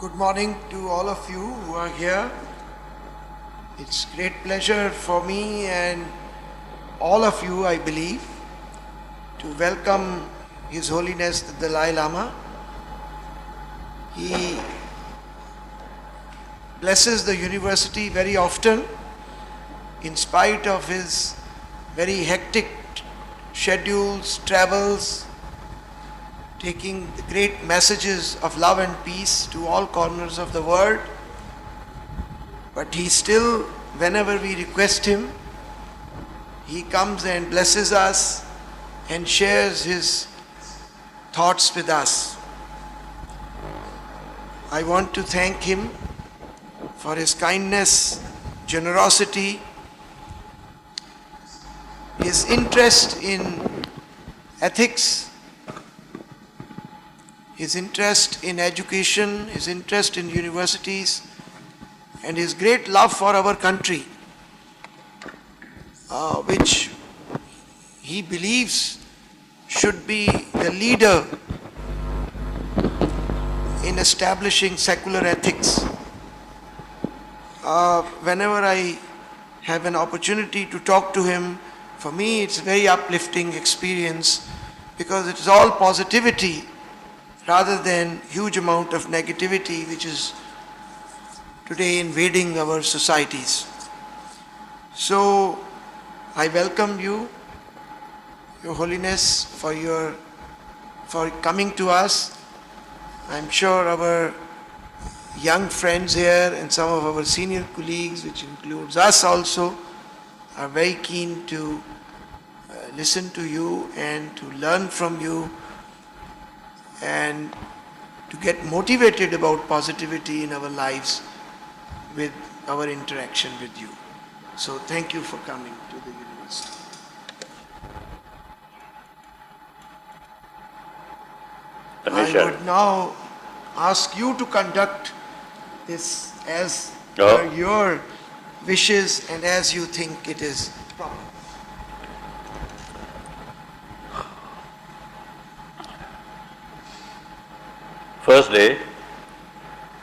Good morning to all of you who are here. It's great pleasure for me and all of you, I believe, to welcome His Holiness the Dalai Lama. He blesses the university very often in spite of his very hectic schedules, travels, taking the great messages of love and peace to all corners of the world. But he still, whenever we request him, he comes and blesses us and shares his thoughts with us. I want to thank him for his kindness, generosity, his interest in ethics, his interest in education, his interest in universities, and his great love for our country, which he believes should be the leader in establishing secular ethics. Whenever I have an opportunity to talk to him, for me it's a very uplifting experience because it's all positivity rather than huge amount of negativity which is today invading our societies. So I welcome you, Your Holiness, for coming to us. I'm sure our young friends here and some of our senior colleagues, which includes us also, are very keen to listen to you and to learn from you and to get motivated about positivity in our lives with our interaction with you. So thank you for coming to the university. I would now ask you to conduct this as per your wishes and as you think it is proper. Firstly,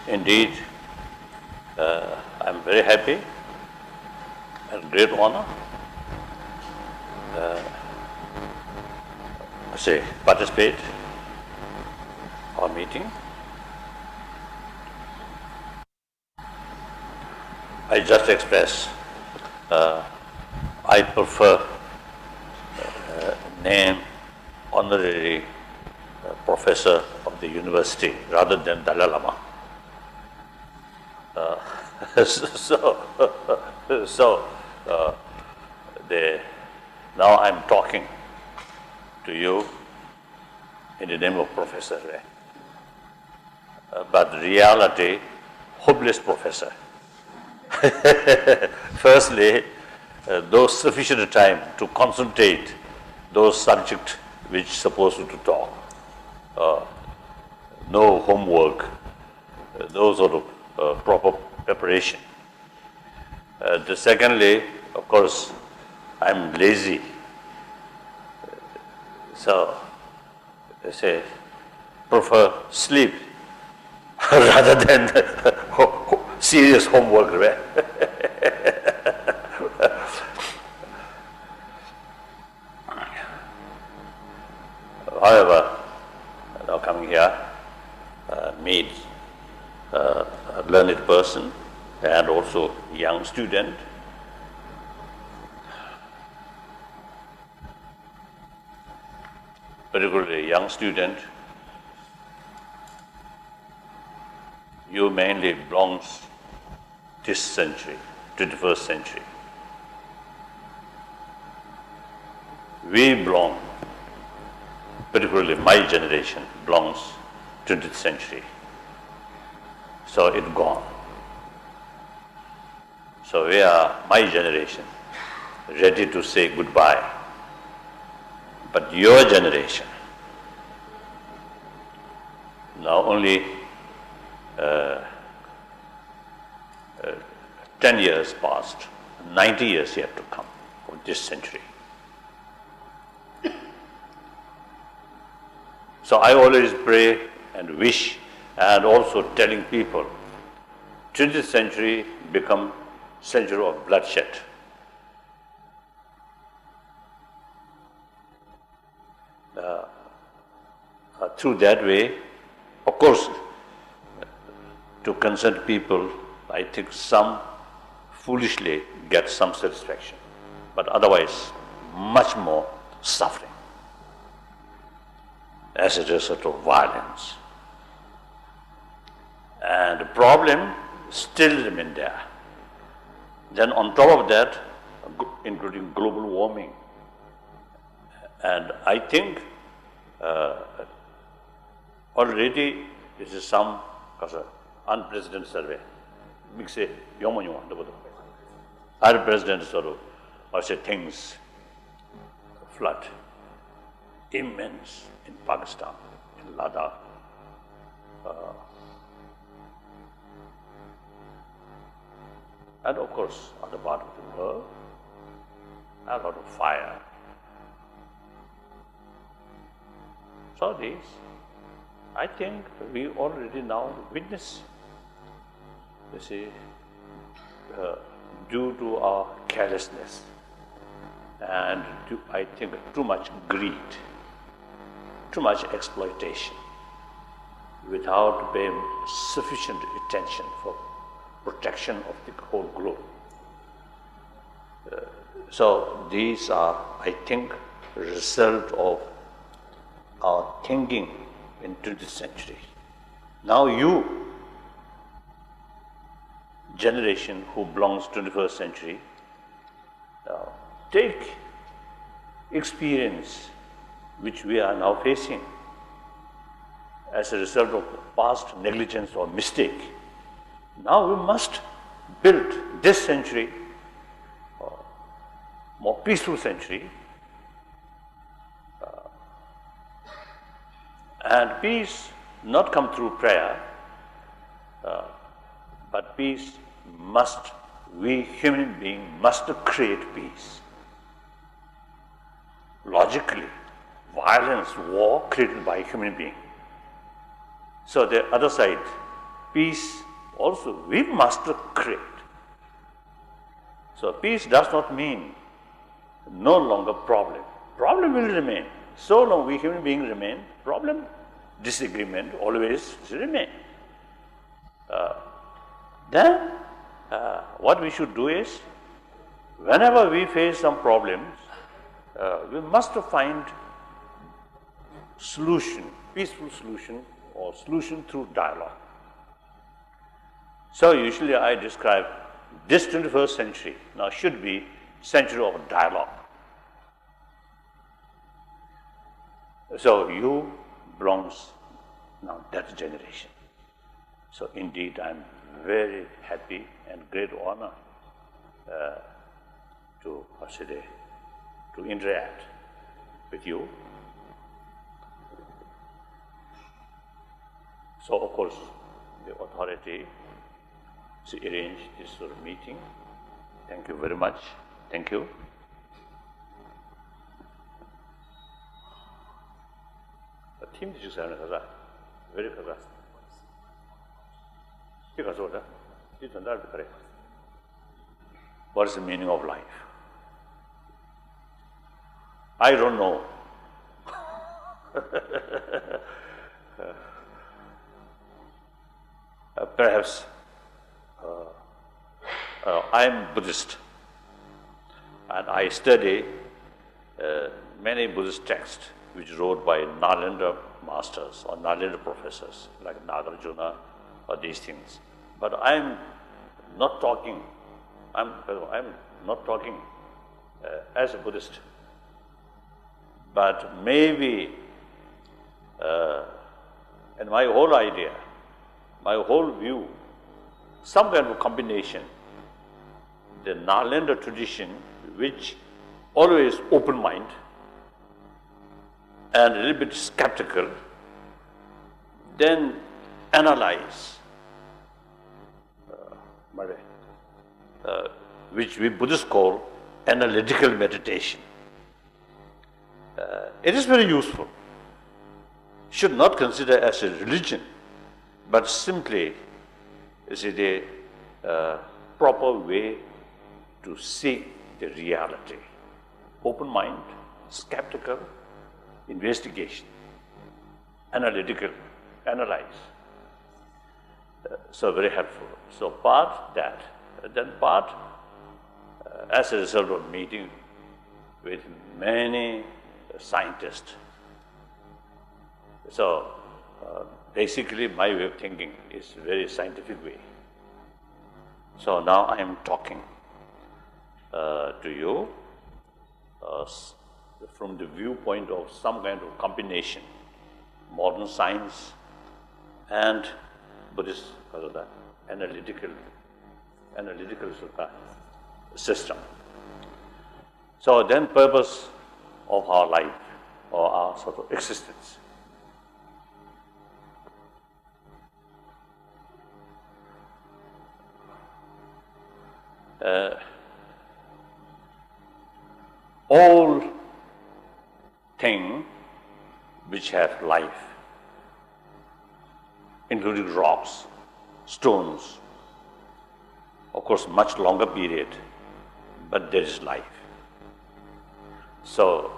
indeed, I'm very happy and great honor to participate our meeting. I just express I prefer name honorary professor of the university rather than Dalai Lama. Now I'm talking to you in the name of Professor, but reality, hopeless professor. Firstly, those sufficient time to concentrate those subjects which supposed to talk. No homework, no sort of proper preparation. Secondly, of course, I'm lazy. So, I say, prefer sleep rather than serious homework, right? However, now coming here, meet a learned person and also young student. Particularly young student, you mainly belongs this century, 21st century. We belong, particularly my generation, belongs 20th century. So it's gone. So we are, my generation, ready to say goodbye. But your generation, now only 10 years passed, 90 years yet to come for this century. So I always pray and wish and also telling people 20th century become century of bloodshed. Through that way, of course, to concerned people, I think some foolishly get some satisfaction, but otherwise much more suffering as a result of violence. And the problem still remains there. Then on top of that, including global warming. And I think already this is some unprecedented survey. Unprecedented sort of, or say things, flood, immense in Pakistan, in Ladakh. And of course, other part of the world, a lot of fire. So these, I think we already now witness, you see, due to our carelessness and I think too much greed, too much exploitation, without paying sufficient attention for protection of the whole globe. So these are, I think, a result of our thinking in 20th century. Now you, generation who belongs to 21st century, take experience which we are now facing as a result of past negligence or mistake. Now we must build this century, more peaceful century, and peace not come through prayer, but peace must, we human beings must create peace. Logically, violence, war created by human being. So the other side, peace also we must create. So peace does not mean no longer problem. Problem will remain. So long we human beings remain, problem, disagreement always remain. Then what we should do is, whenever we face some problems, we must find solution, peaceful solution or solution through dialogue. So usually I describe this 21st century now should be century of dialogue. So you belongs now that generation. So indeed I'm very happy and great honor to interact with you. So of course the authority to arrange this sort of meeting. Thank you very much. Thank you. The theme is very good. What is the meaning of life? I don't know. Perhaps I am Buddhist and I study many Buddhist texts which wrote by Nalanda masters or Nalanda professors like Nagarjuna or these things. But I'm not talking as a Buddhist, but maybe in my whole idea, my whole view, some kind of combination, the Nalanda tradition which always open mind and a little bit skeptical, then analyze, which we Buddhists call analytical meditation. It is very useful. Should not consider as a religion, but simply is it a proper way to see the reality. Open mind, skeptical, investigation, analytical, analyze. So very helpful. So part that, then part as a result of meeting with many scientists. So basically my way of thinking is very scientific way. So now I am talking to you from the viewpoint of some kind of combination, modern science and Buddhist analytical system. So then purpose of our life or our sort of existence. All things which have life, including rocks, stones, of course much longer period, but there is life. So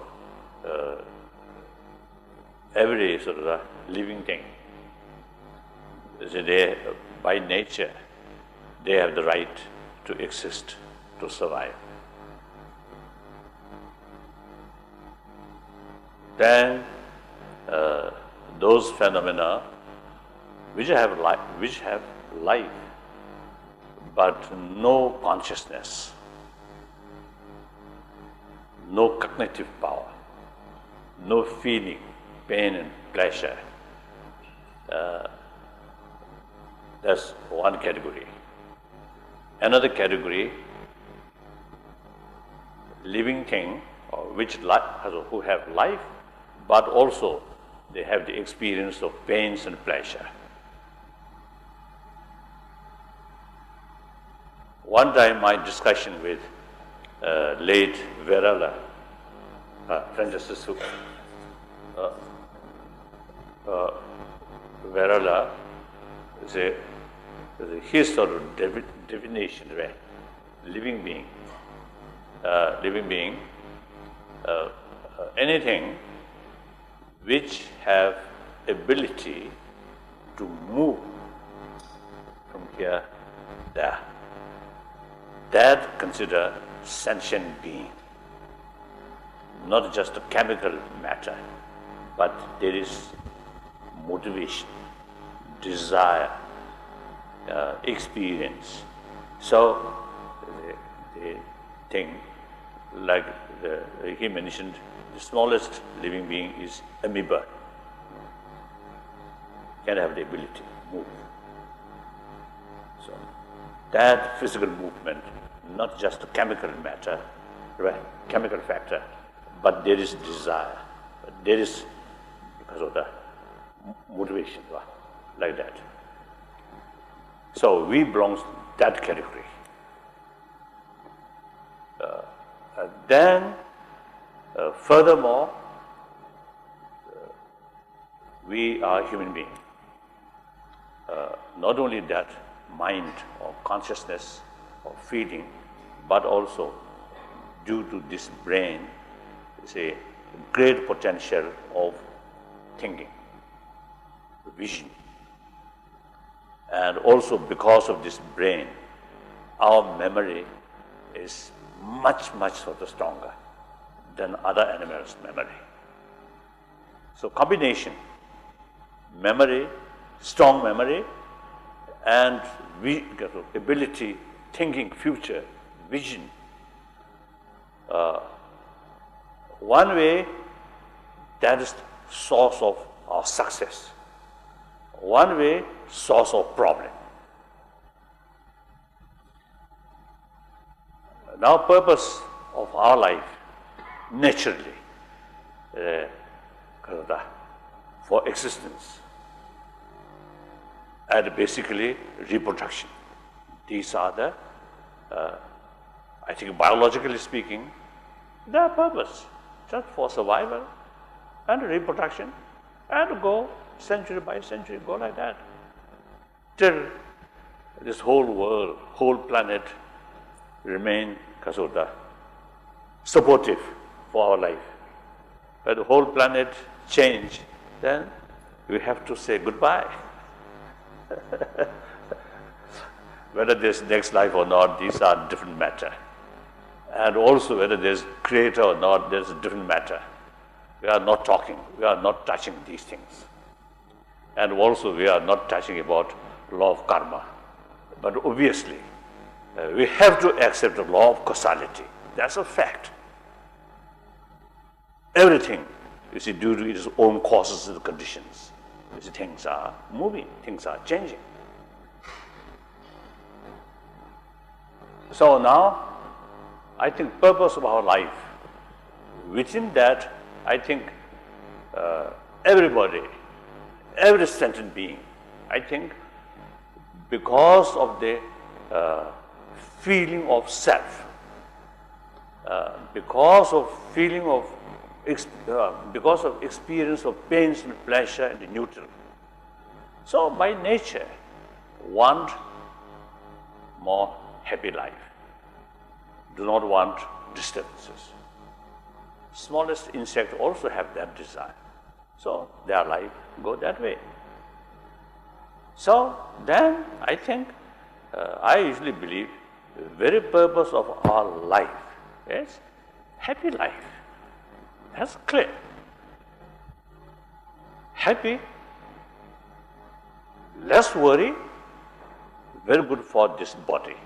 every sort of living thing, they, by nature, they have the right to exist, to survive. Then those phenomena which have life, but no consciousness, no cognitive power, no feeling, pain and pleasure. That's one category. Another category, living thing, who have life, but also they have the experience of pains and pleasure. One time my discussion with late Verala, Francis Verala, his sort of definition, right? Living being, anything which have ability to move from here to there, that consider sentient being. Not just a chemical matter, but there is motivation, desire, experience. So the thing, like he mentioned, the smallest living being is amoeba. Can have the ability to move. So that physical movement, not just a chemical matter, right? Chemical factor, but there is desire. There is, because of the motivation, like that. So we belong to that category. Then, furthermore, we are human beings. Not only that, mind or consciousness or feeling, but also due to this brain, is a great potential of thinking, vision. And also because of this brain, our memory is much sort of stronger than other animals' memory. So combination, memory, strong memory, and ability, thinking future, vision. One way, that is source of our success. One way, source of problem. Now, purpose of our life, naturally, for existence, and basically reproduction. These are the, I think biologically speaking, their purpose, just for survival and reproduction, and go century by century, go like that. till this whole world, whole planet remain kasota, supportive for our life. But the whole planet change, then we have to say goodbye. Whether there's next life or not, these are different matter. And also whether there's creator or not, there's a different matter. We are not talking, we are not touching these things. And also we are not touching about law of karma. But obviously, we have to accept the law of causality. That's a fact. Everything, you see, due to its own causes and conditions. You see, things are moving, things are changing. So now, I think purpose of our life, within that, I think everybody, every sentient being, I think because of the feeling of self, because of feeling of, because of experience of pains and pleasure and neutral. So by nature, want more happy life. Do not want disturbances. Smallest insect also have that desire. So their life go that way. So then I think, I usually believe the very purpose of our life is happy life. That's clear. Happy, less worry, very good for this body.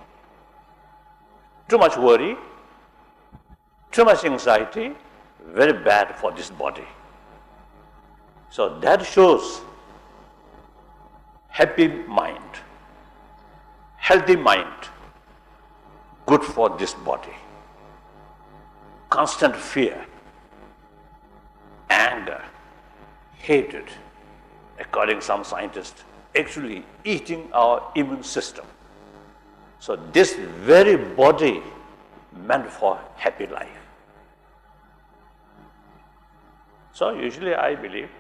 Too much worry, too much anxiety, very bad for this body. So that shows happy mind, healthy mind, good for this body. Constant fear, anger, hatred, according to some scientists, actually eating our immune system. So this very body meant for happy life. So usually I believe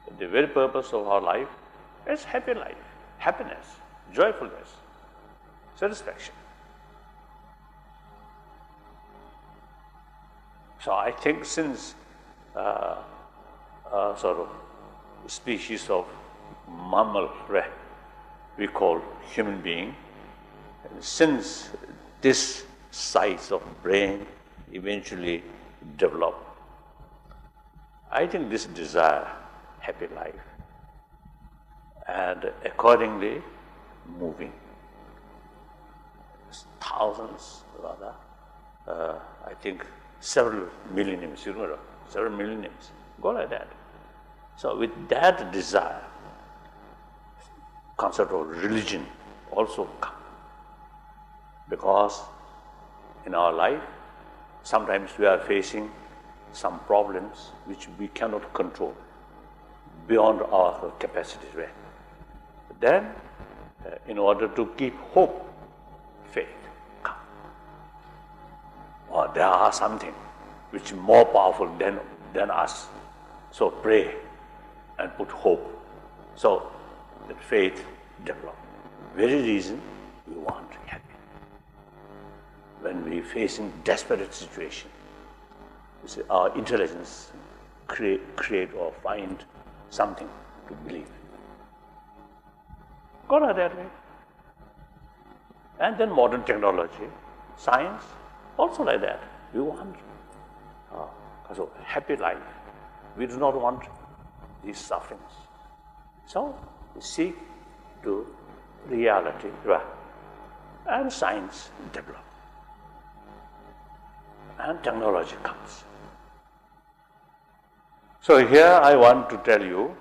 that the very purpose of our life is happy life, happiness, joyfulness, satisfaction. So I think since sort of species of mammal we call human being, since this size of brain eventually develop, I think this desire, happy life, and accordingly moving. Thousands rather, I think several millenniums, you know, several millenniums, go like that. So with that desire, concept of religion also come. Because in our life, sometimes we are facing some problems which we cannot control beyond our capacities. Then, in order to keep hope, faith, come. Or there are something which is more powerful than us. So pray and put hope. So that faith develop. Very reason we want happiness. When we facing desperate situation, you see, our intelligence create or find something to believe. Go like that way. And then modern technology, science, also like that. We want a happy life. We do not want these sufferings. So we seek to reality, and science develop. And technology comes. So here I want to tell you,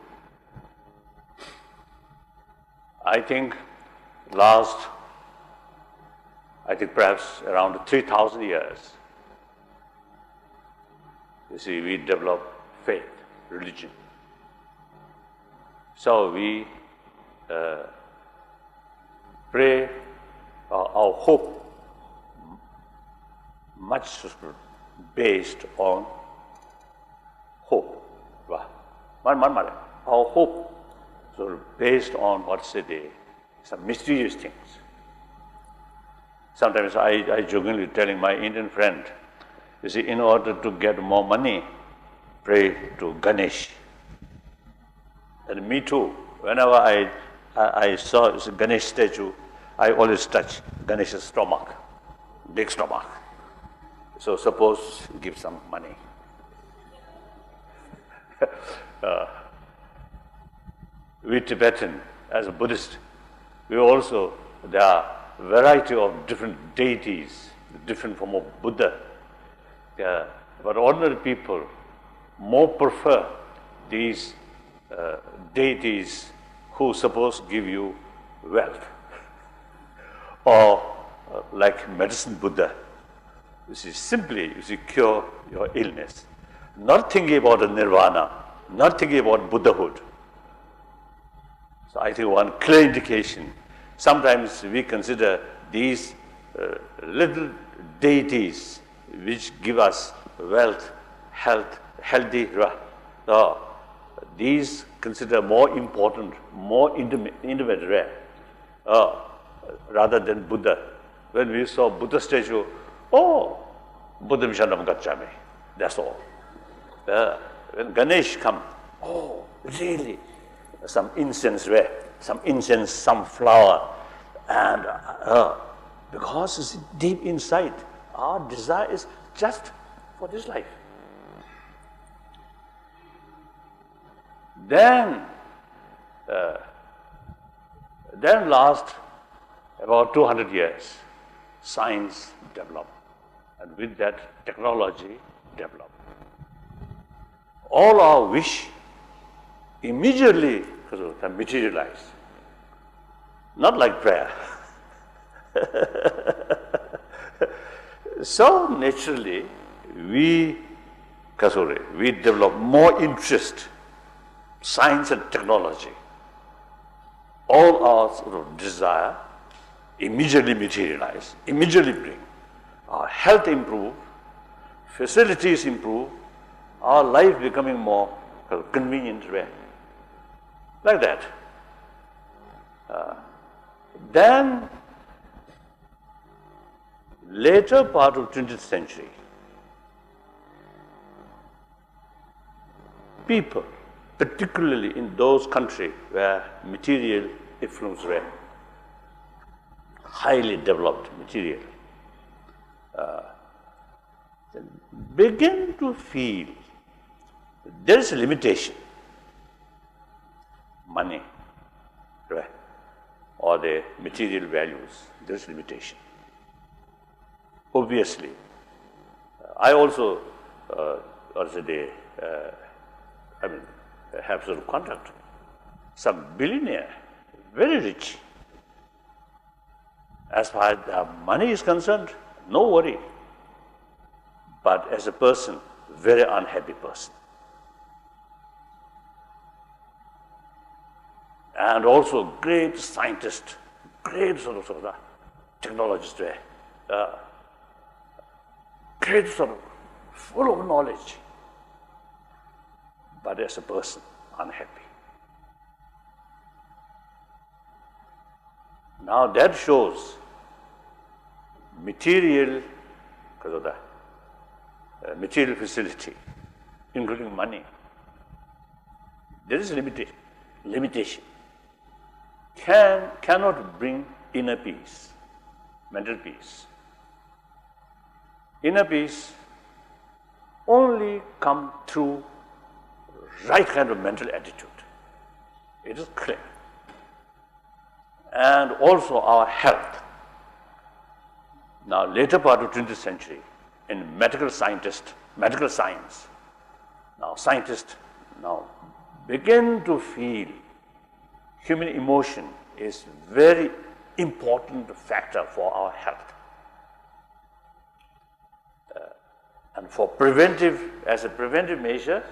I think perhaps around 3,000 years, you see, we develop faith, religion. So we pray, our hope much based on hope. Our hope, so based on what's the some mysterious things. Sometimes I jokingly telling my Indian friend, you see, in order to get more money, pray to Ganesh. And me too. Whenever I saw a Ganesh statue, I always touch Ganesh's stomach, big stomach. So suppose give some money. We Tibetan, as a Buddhist, we also, there are variety of different deities, different form of Buddha. But ordinary people more prefer these deities who suppose give you wealth. Or like medicine Buddha, you see, simply cure your illness. Not thinking about a nirvana, not thinking about Buddhahood. So I think one clear indication, sometimes we consider these little deities which give us wealth, health, healthy, these consider more important, more intimate, rather than Buddha. When we saw Buddha statue, oh, Buddham Shanam Gacchami, that's all. When Ganesh come, oh, really, some incense, some flower, and because it's deep inside, our desire is just for this life. Then last about 200 years, science developed, and with that technology developed. All our wish immediately can materialize, not like prayer. So naturally, we develop more interest, science and technology. All our desire immediately materialize, immediately bring. Our health improve, facilities improve, our life becoming more convenient, like that. Then, later part of 20th century, people, particularly in those countries where material influence were highly developed material, begin to feel there is a limitation. Money, or the material values, there is limitation. Obviously, I also, have sort of contact. Some billionaire, very rich. As far as the money is concerned, no worry. But as a person, very unhappy person. And also great scientist, great sort of technologist, great sort of full of knowledge. But as a person, unhappy. Now that shows material, material facility, including money. There is limitation. Cannot bring inner peace, mental peace. Inner peace only come through right kind of mental attitude. It is clear. And also our health. Now, later part of 20th century, in medical science, now scientists now begin to feel human emotion is very important factor for our health. And for as a preventive measure,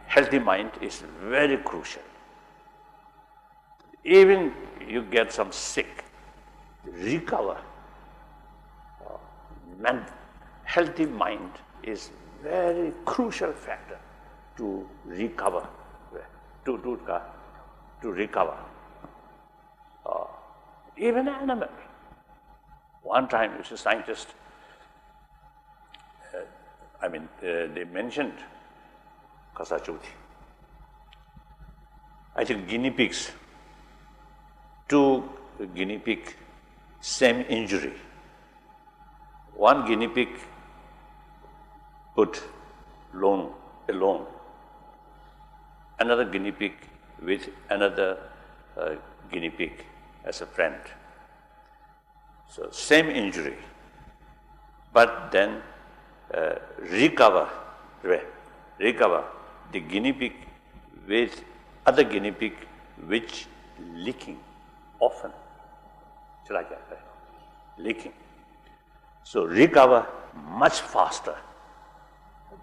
healthy mind is very crucial. Even you get some sick, recover. Healthy mind is very crucial factor to recover, to recover. Even animal. One time, it's a scientist, they mentioned Kasachoti. I think guinea pigs, 2 guinea pig, same injury. One guinea pig put alone, another guinea pig with another guinea pig as a friend. So same injury, but then recover the guinea pig with other guinea pig which licking often. It's like that, right? Licking. So recover much faster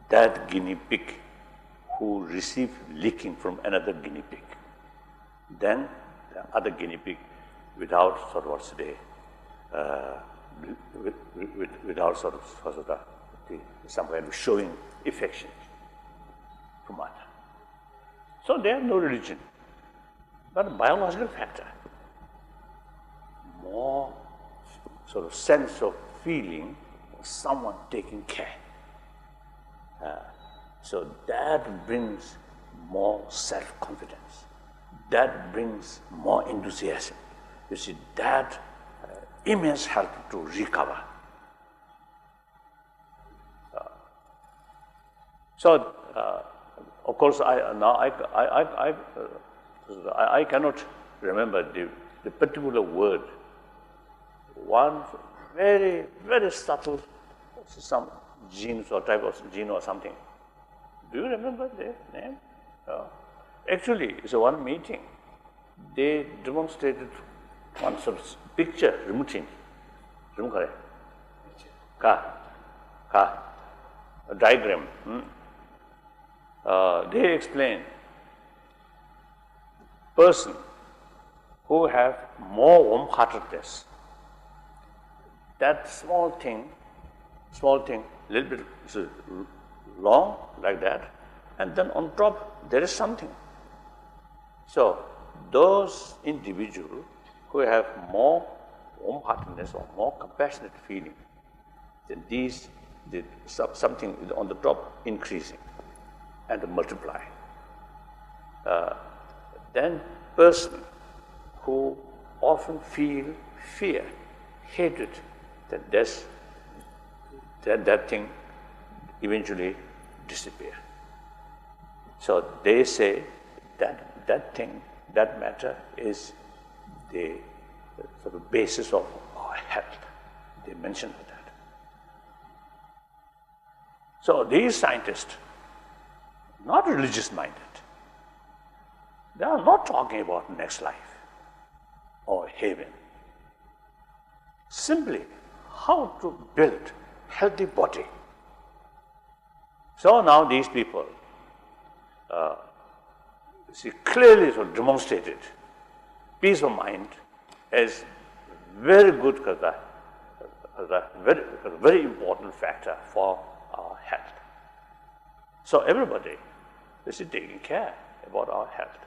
that guinea pig who received licking from another guinea pig than the other guinea pig without sort of what's today, without sort of some kind of showing affection from other. So they have no religion, but a biological factor. More sort of sense of feeling of someone taking care. So that brings more self-confidence. That brings more enthusiasm. You see, that immense help to recover. Of course, I cannot remember the particular word. One very, very subtle, some genes or type of gene or something. Do you remember the name? Actually, it's one meeting. They demonstrated one sort of picture, remuting. A diagram. They explain person who have more warm-heartedness. That small thing, little bit long like that, and then on top there is something. So those individuals who have more warm-heartedness or more compassionate feeling, then something on the top increasing and multiply. Then person who often feel fear, hatred, that thing eventually disappear. So they say that thing, that matter is the sort of basis of our health. They mention that. So these scientists, not religious-minded, they are not talking about next life or heaven. Simply how to build healthy body. So now these people clearly sort of demonstrated peace of mind as very good, very important factor for our health. So everybody is taking care about our health.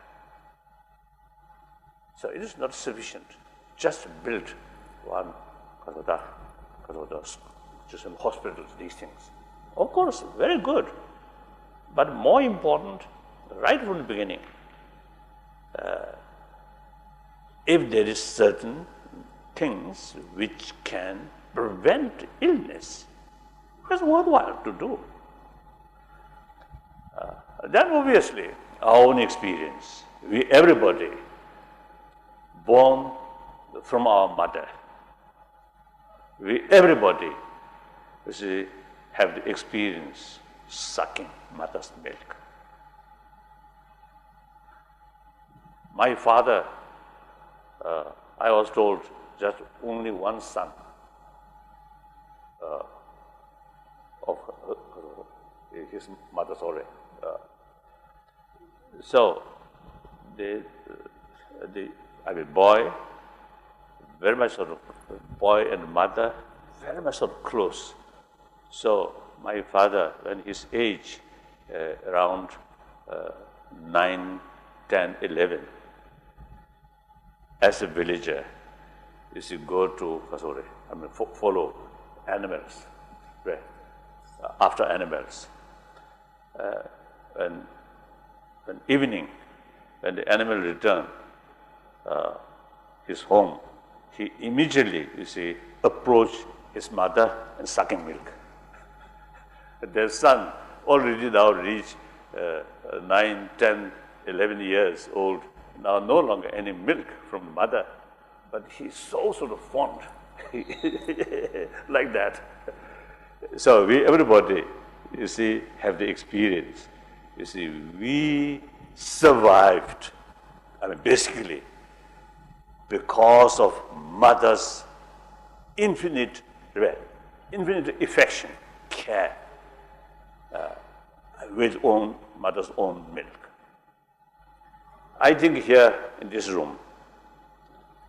So it is not sufficient just to build one just in hospitals, these things. Of course, very good. But more important, right from the beginning, if there is certain things which can prevent illness, it's worthwhile to do. Then obviously, our own experience, everybody born from our mother, everybody have the experience sucking mother's milk. My father, I was told, just only one son of his mother, sorry. So, boy, very much sort of, boy and mother, very much sort of close. So, my father, when his age, around 9, 10, 11, as a villager, is you go to follow animals, right? After animals. When evening, when the animal return his home, he immediately, approach his mother and sucking milk. Their son already now reached 9, 10, 11 years old, now no longer any milk from the mother, but he's so sort of fond, like that. So everybody, have the experience. We survived, basically, because of mother's infinite affection, care, with mother's own milk. I think here in this room,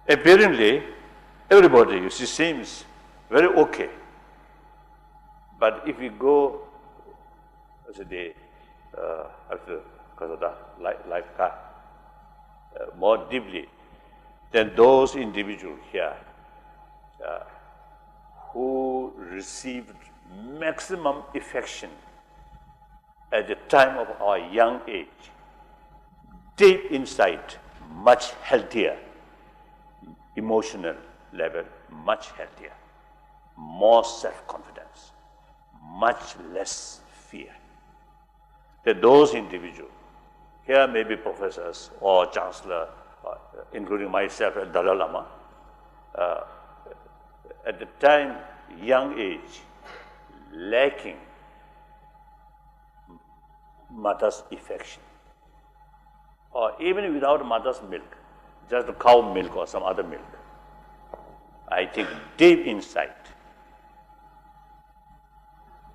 apparently everybody seems very okay. But if we go as a day after life more deeply, then those individuals here who received maximum affection at the time of our young age, deep inside, much healthier, emotional level, much healthier, more self-confidence, much less fear. That those individuals, here may be professors or chancellor, including myself and Dalai Lama, at the time, young age, lacking mother's affection, or even without mother's milk, just cow milk or some other milk, I think deep inside,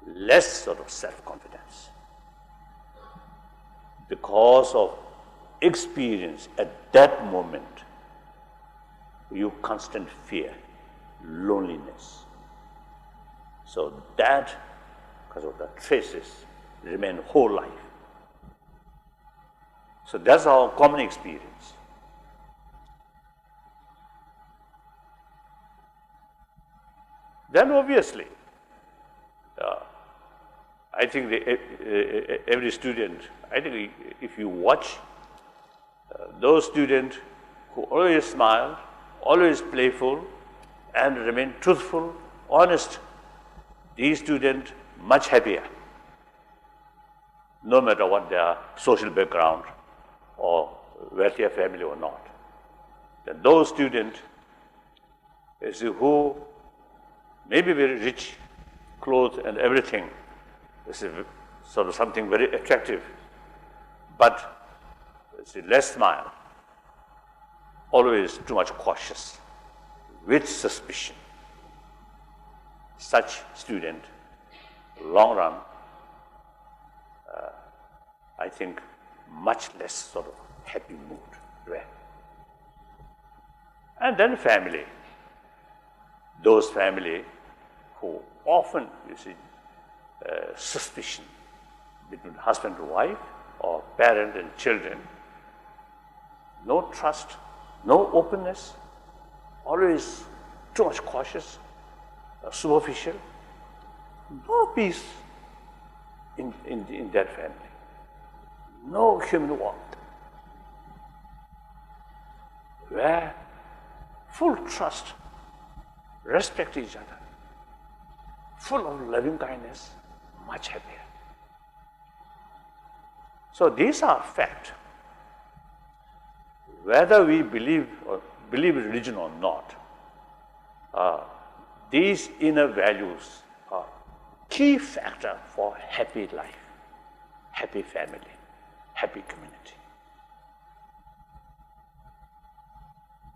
less sort of self-confidence because of experience at that moment, you constant fear, loneliness. So that, because of the traces, remain whole life. So that's our common experience. Then obviously, I think every student, I think if you watch those students who always smile, always playful, and remain truthful, honest, these students much happier, no matter what their social background or wealthier family or not. Then those students who may be very rich, clothes and everything, this is sort of something very attractive, but less smile, always too much cautious, with suspicion. Such student, long run, I think much less sort of happy mood, right? And then family. Those family who often, suspicion between husband and wife or parent and children, no trust, no openness, always too much cautious, superficial, no peace in that family, no human warmth, where full trust, respect each other, full of loving kindness, much happier. So these are facts. Whether we believe in religion or not, these inner values are key factor for happy life, happy family, happy community.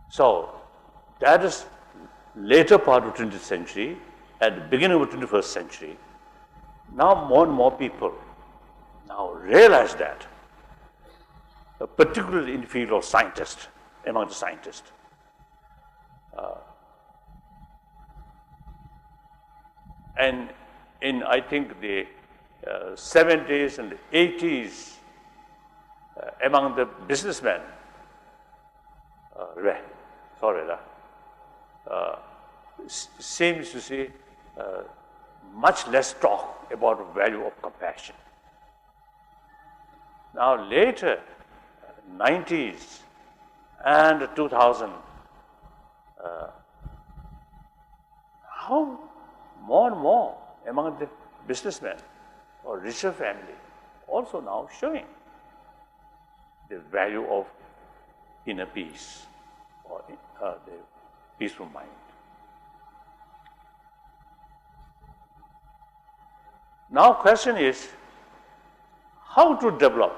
So that is later part of 20th century, at the beginning of the 21st century. Now more and more people now realize that, particularly in the field of scientists, among the scientists. And in, I think, the 70s and the 80s, among the businessmen, seems to see much less talk about the value of compassion. Now later, 90s and 2000, how more and more among the businessmen or richer family also now showing the value of inner peace or the peaceful mind. Now question is how to develop,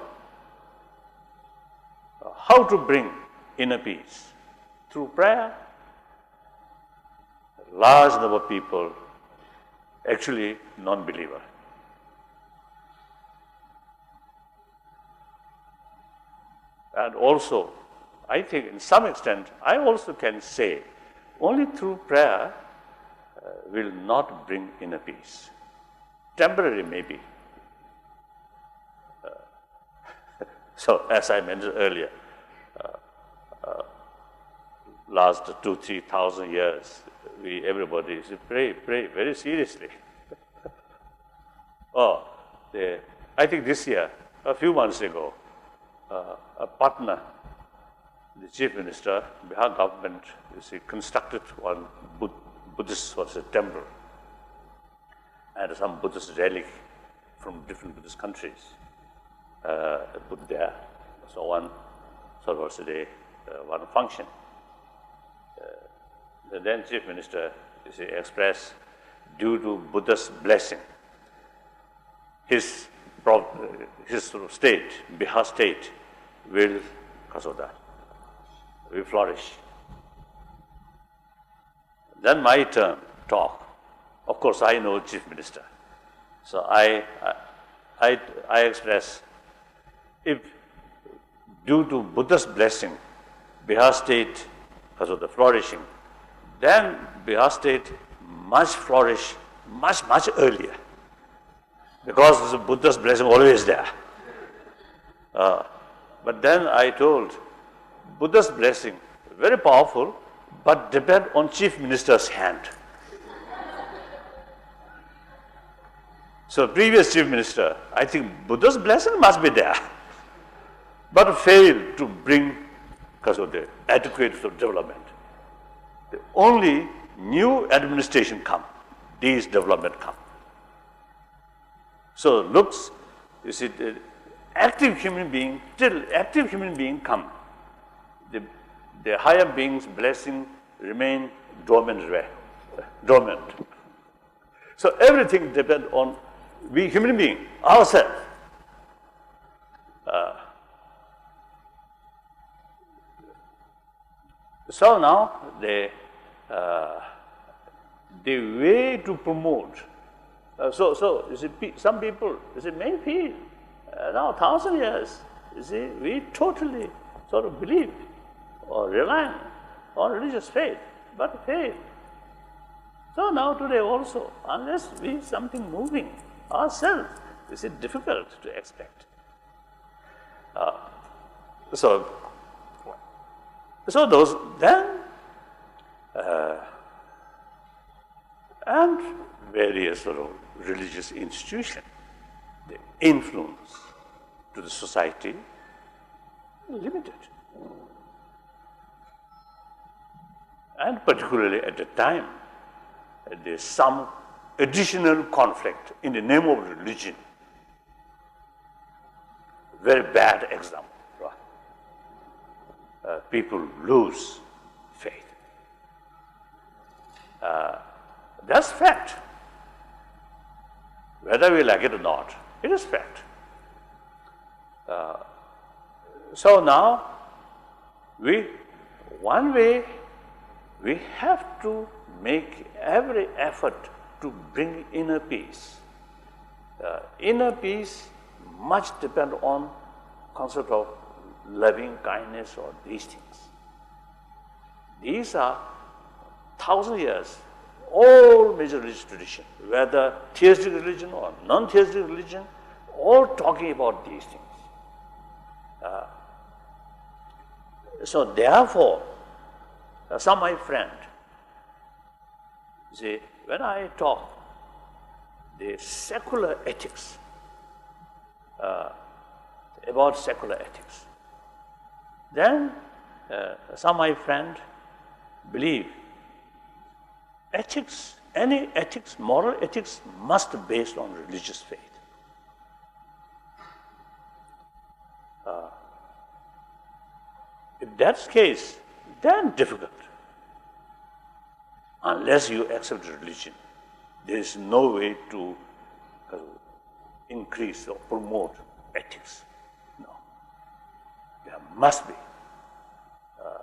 how to bring inner peace through prayer. Large number of people actually non-believer. And also, I think in some extent, I also can say, only through prayer will not bring inner peace. Temporary maybe. So as I mentioned earlier, last 2,000-3,000 years, everybody is pray very seriously. I think this year, a few months ago, a partner, the chief minister, Bihar government, constructed one Buddhist temple and some Buddhist relic from different Buddhist countries put there. So one one function. The then chief minister expressed, due to Buddha's blessing, his state, Bihar state, will flourish. Then my turn, talk. Of course, I know chief minister. So I express, if due to Buddha's blessing, Bihar state flourishing, then Bihar state must flourish much earlier, because the Buddha's blessing always there. But then I told, Buddha's blessing very powerful, but depend on chief minister's hand. So previous chief minister, I think Buddha's blessing must be there, but failed to bring because of the adequate development. The only new administration come, these development come. So looks, you see, the active human being, till active human being come, the higher being's blessing remain dormant. So everything depends on we human being, ourselves. So now the way to promote. So you see, some people may feel now 1,000 years. You see, we totally believe or rely on religious faith, but faith. So now today also, unless we something moving ourselves, is it difficult to expect. So those then and various religious institutions, the influence to the society is limited. And particularly at the time, there's some additional conflict in the name of religion. Very bad example. People lose faith. That's fact. Whether we like it or not, it is fact. So now, one way, we have to make every effort to bring inner peace. Inner peace much depend on concept of loving kindness or these things. These are 1,000 years, all major religious tradition, whether theistic religion or non-theistic religion, all talking about these things. So therefore, some my friend, see, when I talk the secular ethics, about secular ethics, then some my friend believe ethics, any ethics, moral ethics must be based on religious faith. If that's the case, then difficult. Unless you accept religion, there is no way to increase or promote ethics. No. There must be.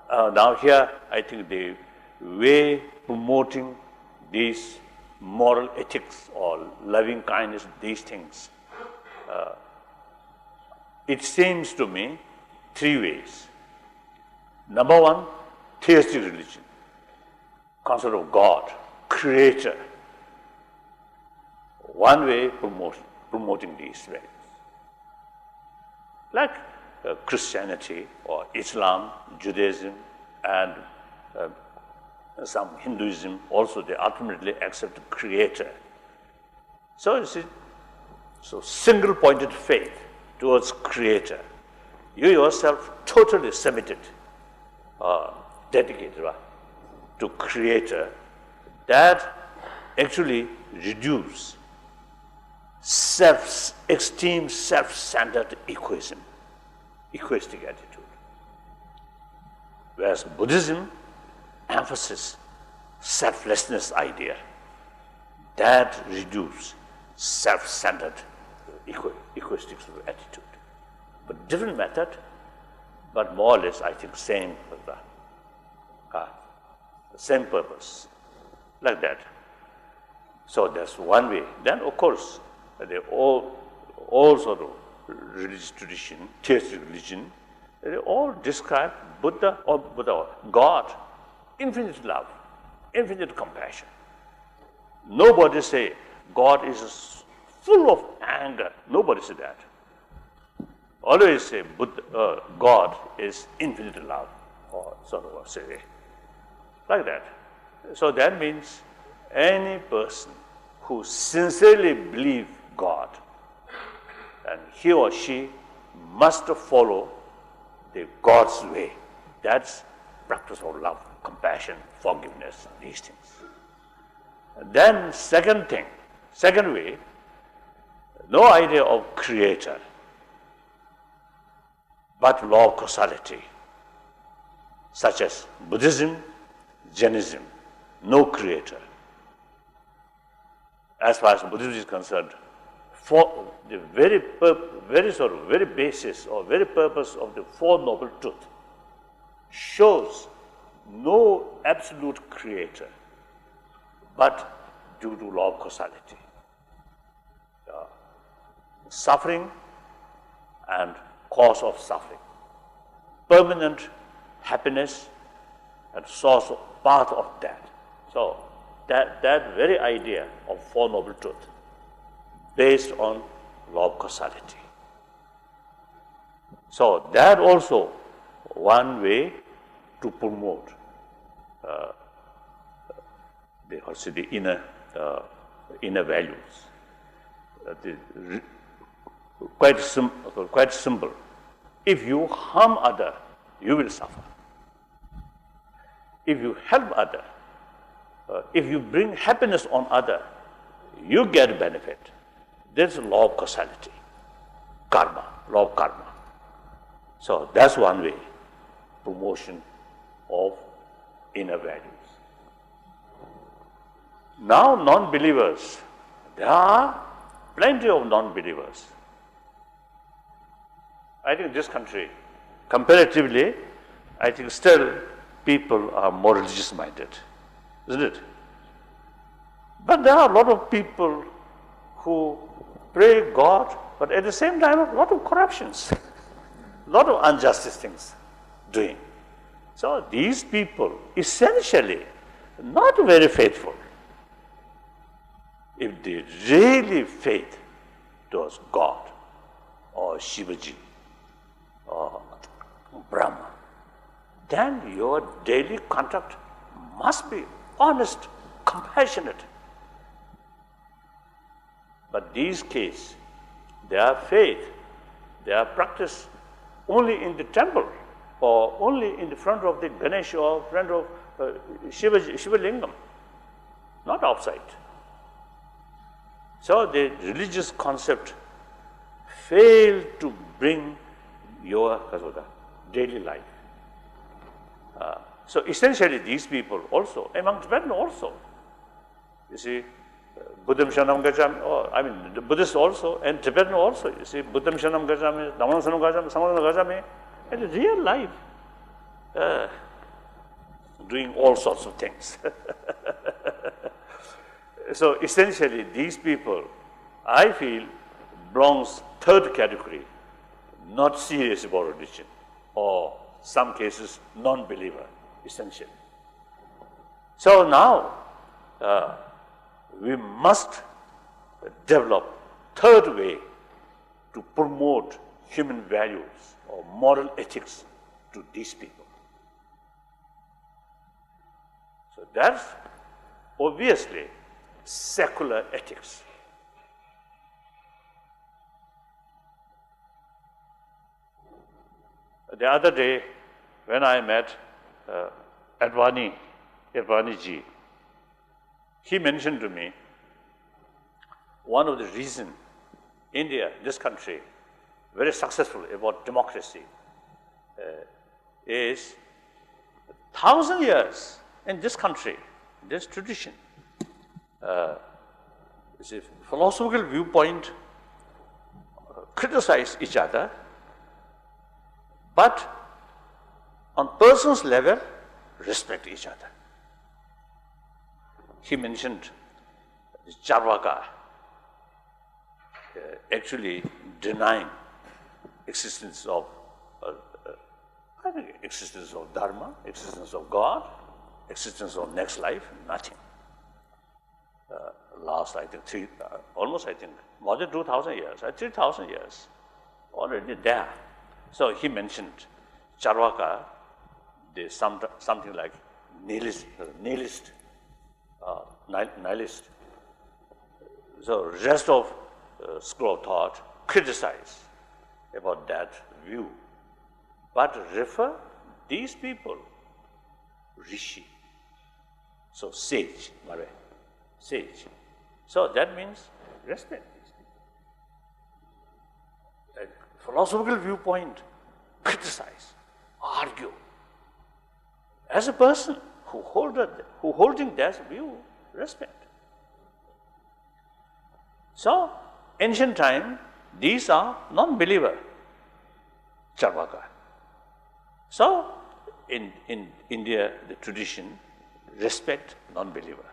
Now here, I think the way promoting these moral ethics or loving kindness, these things, it seems to me 3 ways. Number one, theistic religion, concept of God, creator. One way promoting these values. Like Christianity or Islam, Judaism, and some Hinduism, also they ultimately accept the creator. So you see, so single-pointed faith towards creator. You yourself totally submitted, dedicated to creator, that actually reduce self-esteem, self-centered egoism, egoistic attitude. Whereas Buddhism emphasizes selflessness idea, that reduce self-centered egoistic attitude. But different method, but more or less I think same same purpose, like that. So that's one way. Then of course, they all sort of religious tradition, theistic religion, they all describe Buddha or God, infinite love, infinite compassion. Nobody say God is full of anger. Nobody say that. Always say God is infinite love, or sort of say like that. So that means any person who sincerely believes God, and he or she must follow the God's way. That's practice of love, compassion, forgiveness, these things. And then second way, no idea of creator, but law of causality, such as Buddhism, Jainism, no creator. As far as Buddhism is concerned, for the very basis or very purpose of the Four Noble Truths shows no absolute creator, but due to law of causality. Suffering and cause of suffering, permanent happiness and source of path of that. So that very idea of Four Noble Truths based on law of causality. So that also one way to promote the inner values. Quite simple. If you harm other, you will suffer. If you help other, if you bring happiness on other, you get benefit. There's a law of causality, karma, law of karma. So that's one way, promotion of inner values. Now non-believers, there are plenty of non-believers. I think this country, comparatively, I think still people are more religious-minded, isn't it? But there are a lot of people who pray God, but at the same time, a lot of corruptions, a lot of injustice things doing. So these people, essentially, not very faithful. If they really faith towards God or Shivaji or Brahma, then your daily conduct must be honest, compassionate. But these cases, their faith, their practice only in the temple or only in the front of the Ganesha or front of Shiva Lingam, not outside. So the religious concept failed to bring your daily life. So essentially these people also, among Tibetans also, you see, Buddham Shanam Gacchami, I mean the Buddhists also and Tibetan also, you see, Buddham Shanam Gacchami, Dhammam Shanam Gacchami, Sangha Gacchami, in real life, doing all sorts of things. So essentially these people, I feel, belongs third category, not serious about religion, or some cases non-believer, essentially. So now we must develop third way to promote human values or moral ethics to these people. So that's obviously secular ethics. The other day, when I met Advani ji, he mentioned to me one of the reasons India, this country, very successful about democracy, is 1,000 years in this country, this tradition. It's a philosophical viewpoint, criticize each other, but on person's level, respect each other. He mentioned the Charvaka actually denying existence of I think existence of Dharma, existence of God, existence of next life, nothing. Last, I think, almost, I think, more than 2,000 years, 3,000 years, already there. So he mentioned Charvaka, there's something like nihilist. So rest of school of thought criticize about that view, but refer these people, rishi, so sage, sage. So that means respect these people. A philosophical viewpoint, criticize, argue. As a person who holding that view, respect. So, ancient time, these are non-believer, Charvaka. So, in India, the tradition, respect non-believer.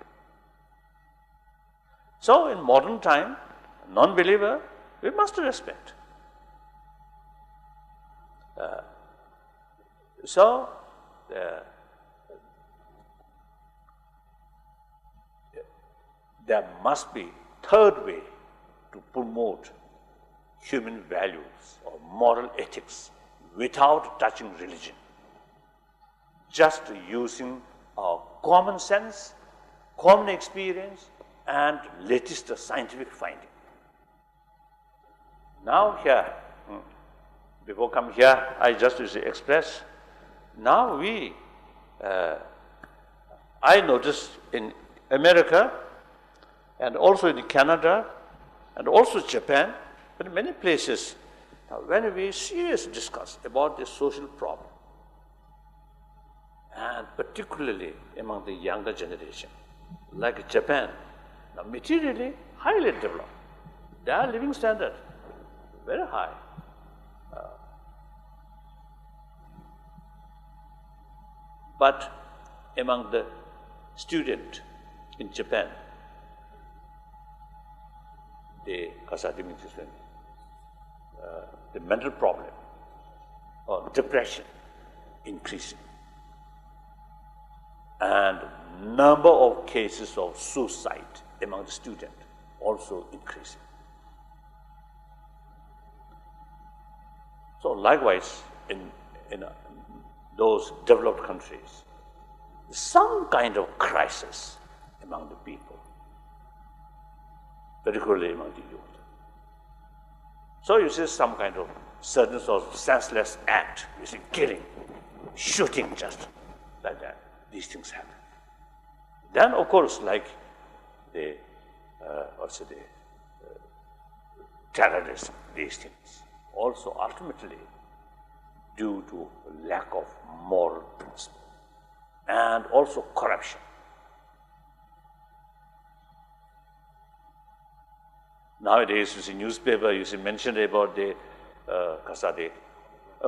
So, in modern time, non-believer, we must respect. There must be third way to promote human values or moral ethics without touching religion. Just using our common sense, common experience, and latest scientific finding. Now here, before come here, I just express. Now I noticed in America and also in Canada and also Japan, but in many places, when we seriously discuss about the social problem, and particularly among the younger generation, like Japan, now materially highly developed, their living standard very high. But among the student in Japan, the mental problem or depression increasing, and number of cases of suicide among the student also increasing. So likewise, in those developed countries, some kind of crisis among the people, particularly among the youth. So you see some kind of certain sort of senseless act, you see killing, shooting, just like that. These things happen. Then of course, like the terrorism, these things, also ultimately due to lack of moral principle and also corruption. Nowadays, you see newspaper, you see mentioned about the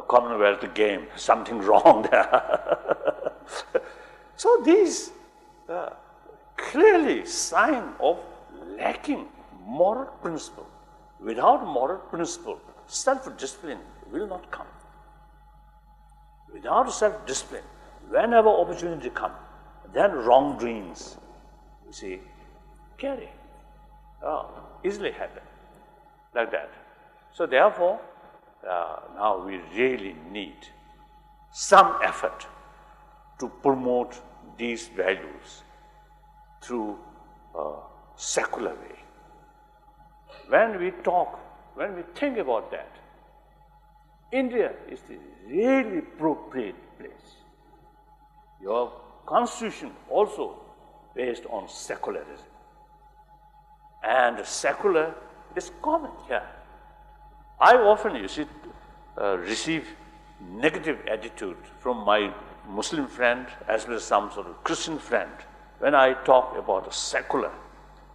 Commonwealth game, something wrong there. So these clearly sign of lacking moral principle. Without moral principle, self-discipline will not come. Without self-discipline, whenever opportunity comes, then wrongdoings, you see, easily happen, like that. So therefore, now we really need some effort to promote these values through a secular way. When we think about that, India is the really appropriate place. Your constitution also based on secularism. And secular is common here. I often, you see, receive negative attitude from my Muslim friend as well as some sort of Christian friend. When I talk about a secular,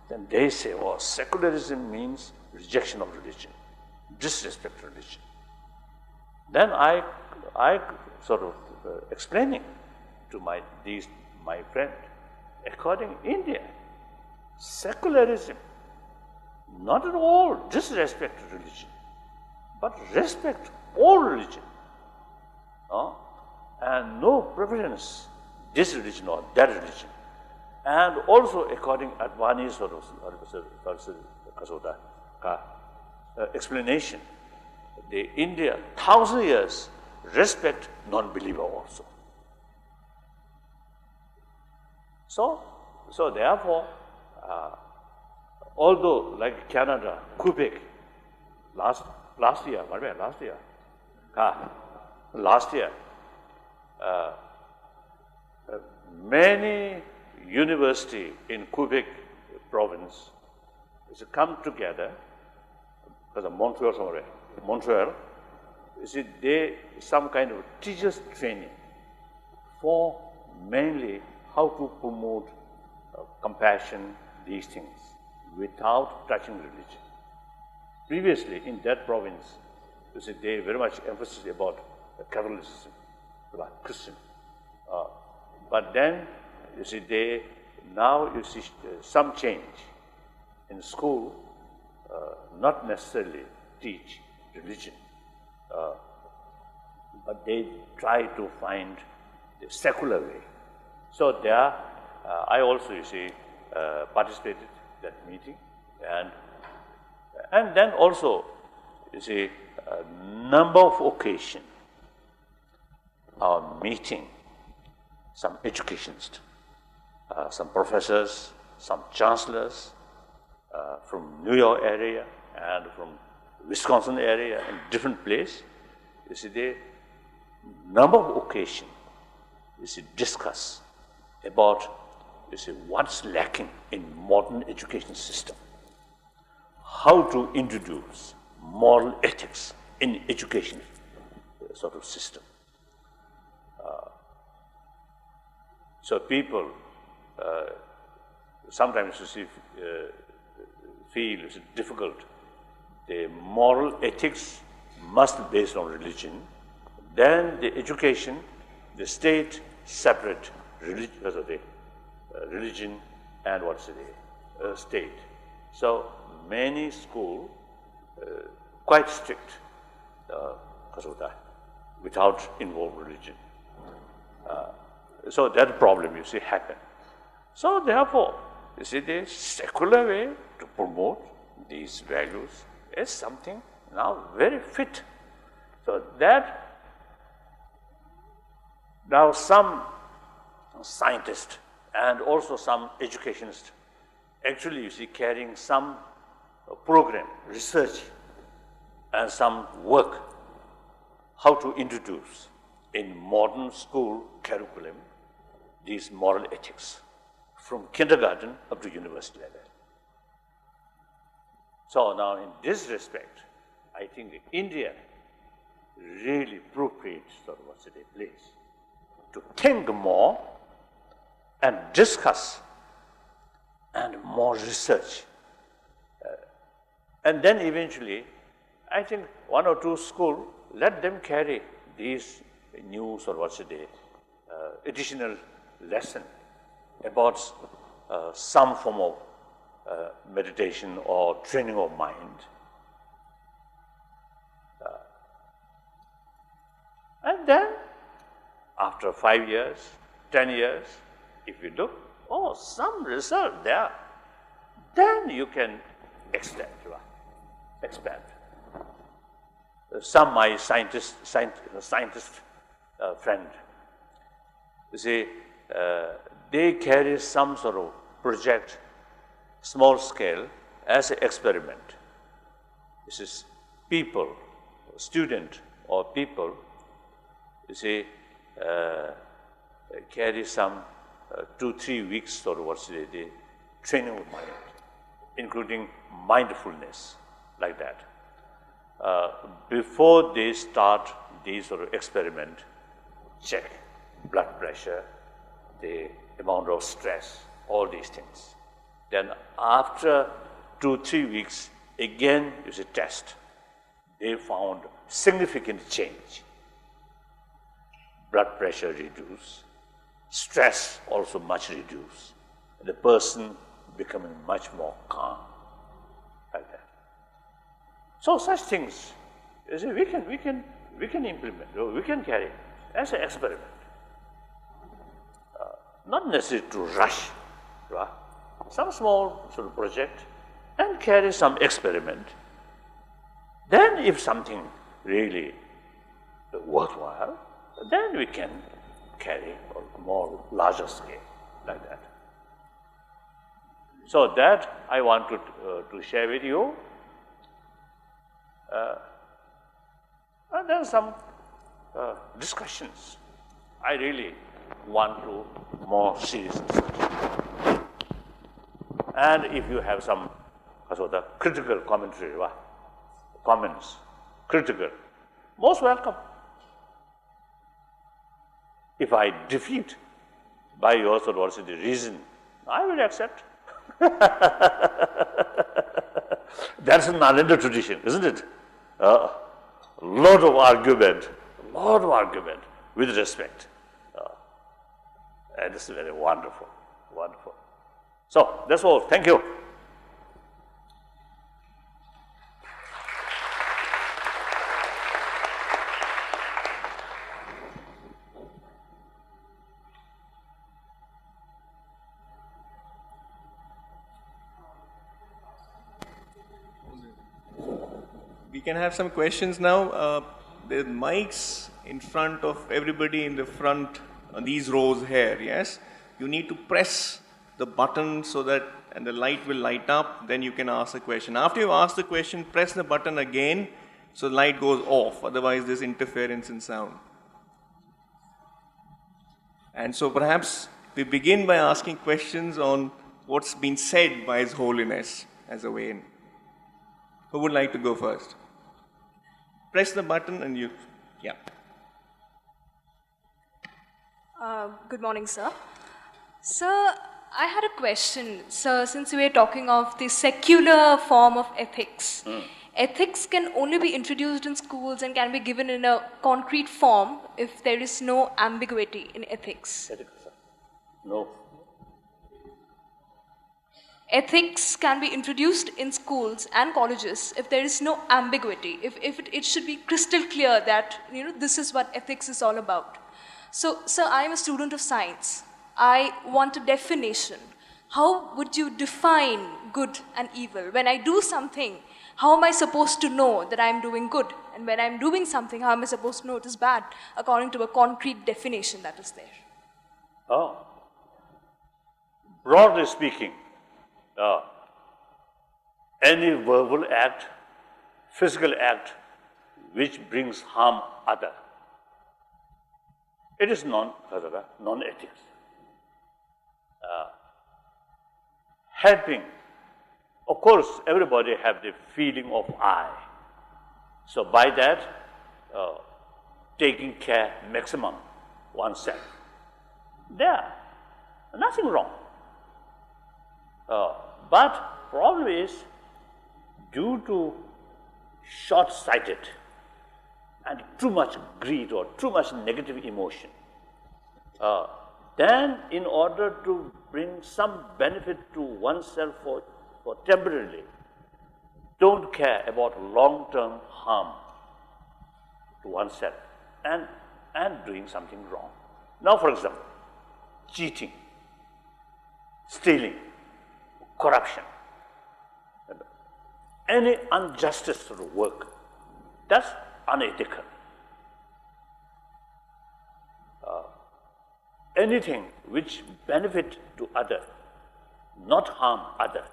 then they say, oh, secularism means rejection of religion, disrespect to religion. Then I sort of explaining to my friend, according to India, secularism, not at all disrespect to religion, but respect all religion. And no preference, this religion or that religion. And also according to Advani's sort of explanation, the India, 1,000 years, respect non-believer also. So therefore, although like Canada, Quebec, last year, many universities in Quebec province is come together because of Montreal, you see, some kind of teachers training for mainly how to promote compassion, these things, without touching religion. Previously, in that province, you see, they very much emphasis about Catholicism, about Christian. But then, you see, now you see some change. In school, not necessarily teach religion, but they try to find the secular way. So there, I also, you see, participated in that meeting, and then also, you see, a number of occasions, our meeting, some educationists, some professors, some chancellors from New York area and from Wisconsin area and different place, you see, they number of occasions, you see, discuss about, you see, what's lacking in modern education system, how to introduce moral ethics in education sort of system. So people sometimes, you see, feel it's difficult. The moral ethics must be based on religion. Then the education, the state separate religion and state. So many schools quite strict because of that, without involved religion. So that problem, you see, happen. So therefore, you see, the secular way to promote these values is something now very fit. So that Now some scientists and also some educationists actually, you see, carrying some program, research, and some work, how to introduce in modern school curriculum these moral ethics from kindergarten up to university level. So now in this respect, I think India really appropriate sort of what's a place to think more and discuss and more research. And then eventually, I think one or two schools, let them carry these new sort of what's a additional lesson about some form of meditation or training of mind. And then, after 5 years, 10 years, if you look, oh, some result there, then you can extend, expand. Some my scientist friend, you see, they carry some sort of project, small scale, as an experiment. This is people, student or people, you see, carry some 2-3 weeks sort of what's the training of mind, including mindfulness, like that. Before they start these sort of experiment, check blood pressure, the amount of stress, all these things. Then after 2-3 weeks, again you see test. They found significant change. Blood pressure reduced, stress also much reduced, the person becoming much more calm, like that. So such things, you see, we can implement, we can carry as an experiment. Not necessary to rush, right? Some small sort of project and carry some experiment. Then if something really worthwhile, then we can carry a more larger scale, like that. So that I want to share with you. And then some discussions. I really want to more serious discussion. And if you have some sort of critical commentary, comments, critical, most welcome. If I defeat by your sort of what's the reason, I will accept. That's a Nalanda tradition, isn't it? Lot of argument with respect. And this is very wonderful, wonderful. So that's all. Thank you. We can have some questions now. The mics in front of everybody in the front, these rows here, yes? You need to press the button so that, and the light will light up, then you can ask a question. After you ask the question, press the button again so the light goes off, otherwise there's interference in sound. And so perhaps we begin by asking questions on what's been said by His Holiness as a way in. Who would like to go first? Press the button and you, yeah. Good morning, sir. Sir, I had a question. Sir, since we were talking of the secular form of ethics, ethics can only be introduced in schools and can be given in a concrete form if there is no ambiguity in ethics. No. Ethics can be introduced in schools and colleges if there is no ambiguity, if it should be crystal clear that, this is what ethics is all about. So, sir, I am a student of science. I want a definition. How would you define good and evil? When I do something, how am I supposed to know that I am doing good And when I'm doing something, how am I supposed to know it is bad according to a concrete definition that is there? Oh. Broadly speaking, any verbal act, physical act which brings harm other, it is non-ethics. Helping, of course, everybody have the feeling of I. So by that, taking care maximum oneself. There, nothing wrong. But problem is, due to short-sighted and too much greed or too much negative emotion, then in order to bring some benefit to oneself for temporarily, don't care about long-term harm to oneself and doing something wrong. Now, for example, cheating, stealing, corruption, any injustice sort of work, that's unethical. Anything which benefit to other, not harm other,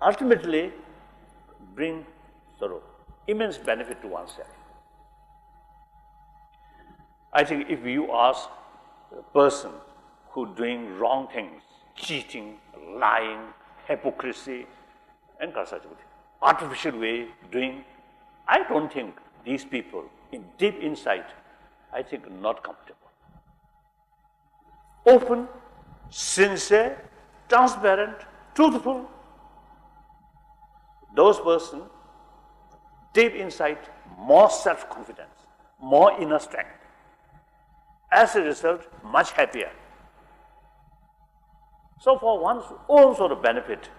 ultimately bring sort of immense benefit to oneself. I think if you ask a person who doing wrong things, cheating, lying, hypocrisy, and such artificial way doing, I don't think these people, in deep insight, I think not comfortable. Open, sincere, transparent, truthful. Those persons, deep insight, more self-confidence, more inner strength. As a result, much happier. So for one's own sort of benefit,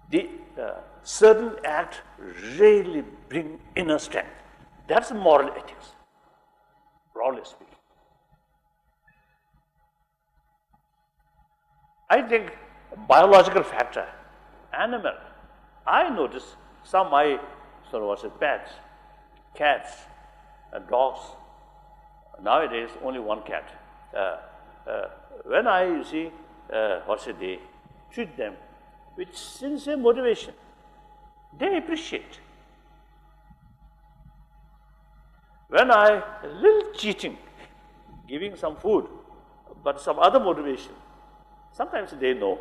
the certain act really bring inner strength. That's moral ethics, broadly speaking. I think biological factor, animal. I notice some of my pets, cats, and dogs. Nowadays, only one cat. When I they treat them with sincere motivation, they appreciate. When a little cheating, giving some food, but some other motivation, sometimes they know.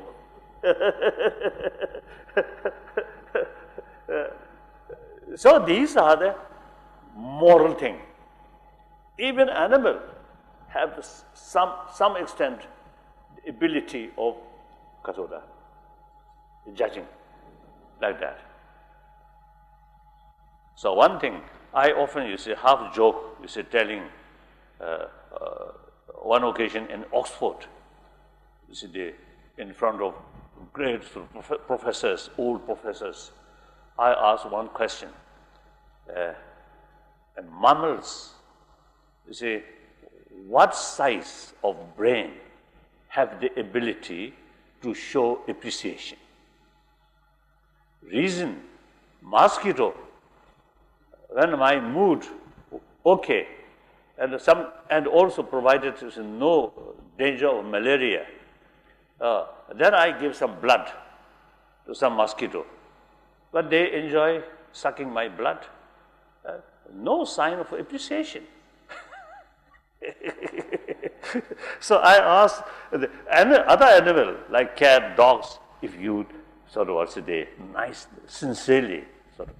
So these are the moral thing. Even animal have some extent the ability of judging like that. So one thing I often half joke telling one occasion in Oxford, in front of great professors, old professors, I asked one question. And mammals, what size of brain have the ability to show appreciation? Reason, mosquito, when my mood okay, and also provided no danger of malaria, then I give some blood to some mosquito. But they enjoy sucking my blood. No sign of appreciation. So I asked the other animal like cat, dogs, if you sincerely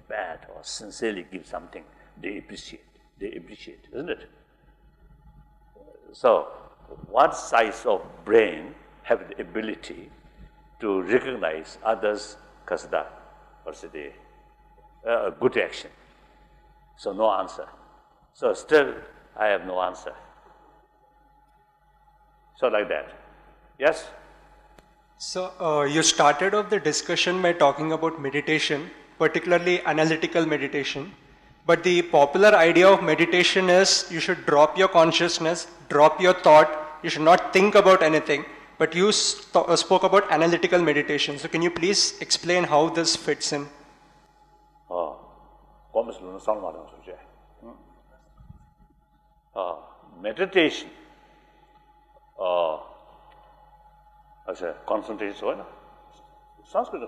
bad or sincerely give something, they appreciate, isn't it? So what size of brain have the ability to recognize others' good action? So no answer. So still I have no answer. So like that. Yes? So you started off the discussion by talking about meditation, particularly analytical meditation. But the popular idea of meditation is you should drop your consciousness, drop your thought, you should not think about anything. But you spoke about analytical meditation. So can you please explain how this fits in? meditation, as a concentration, so Sanskrit.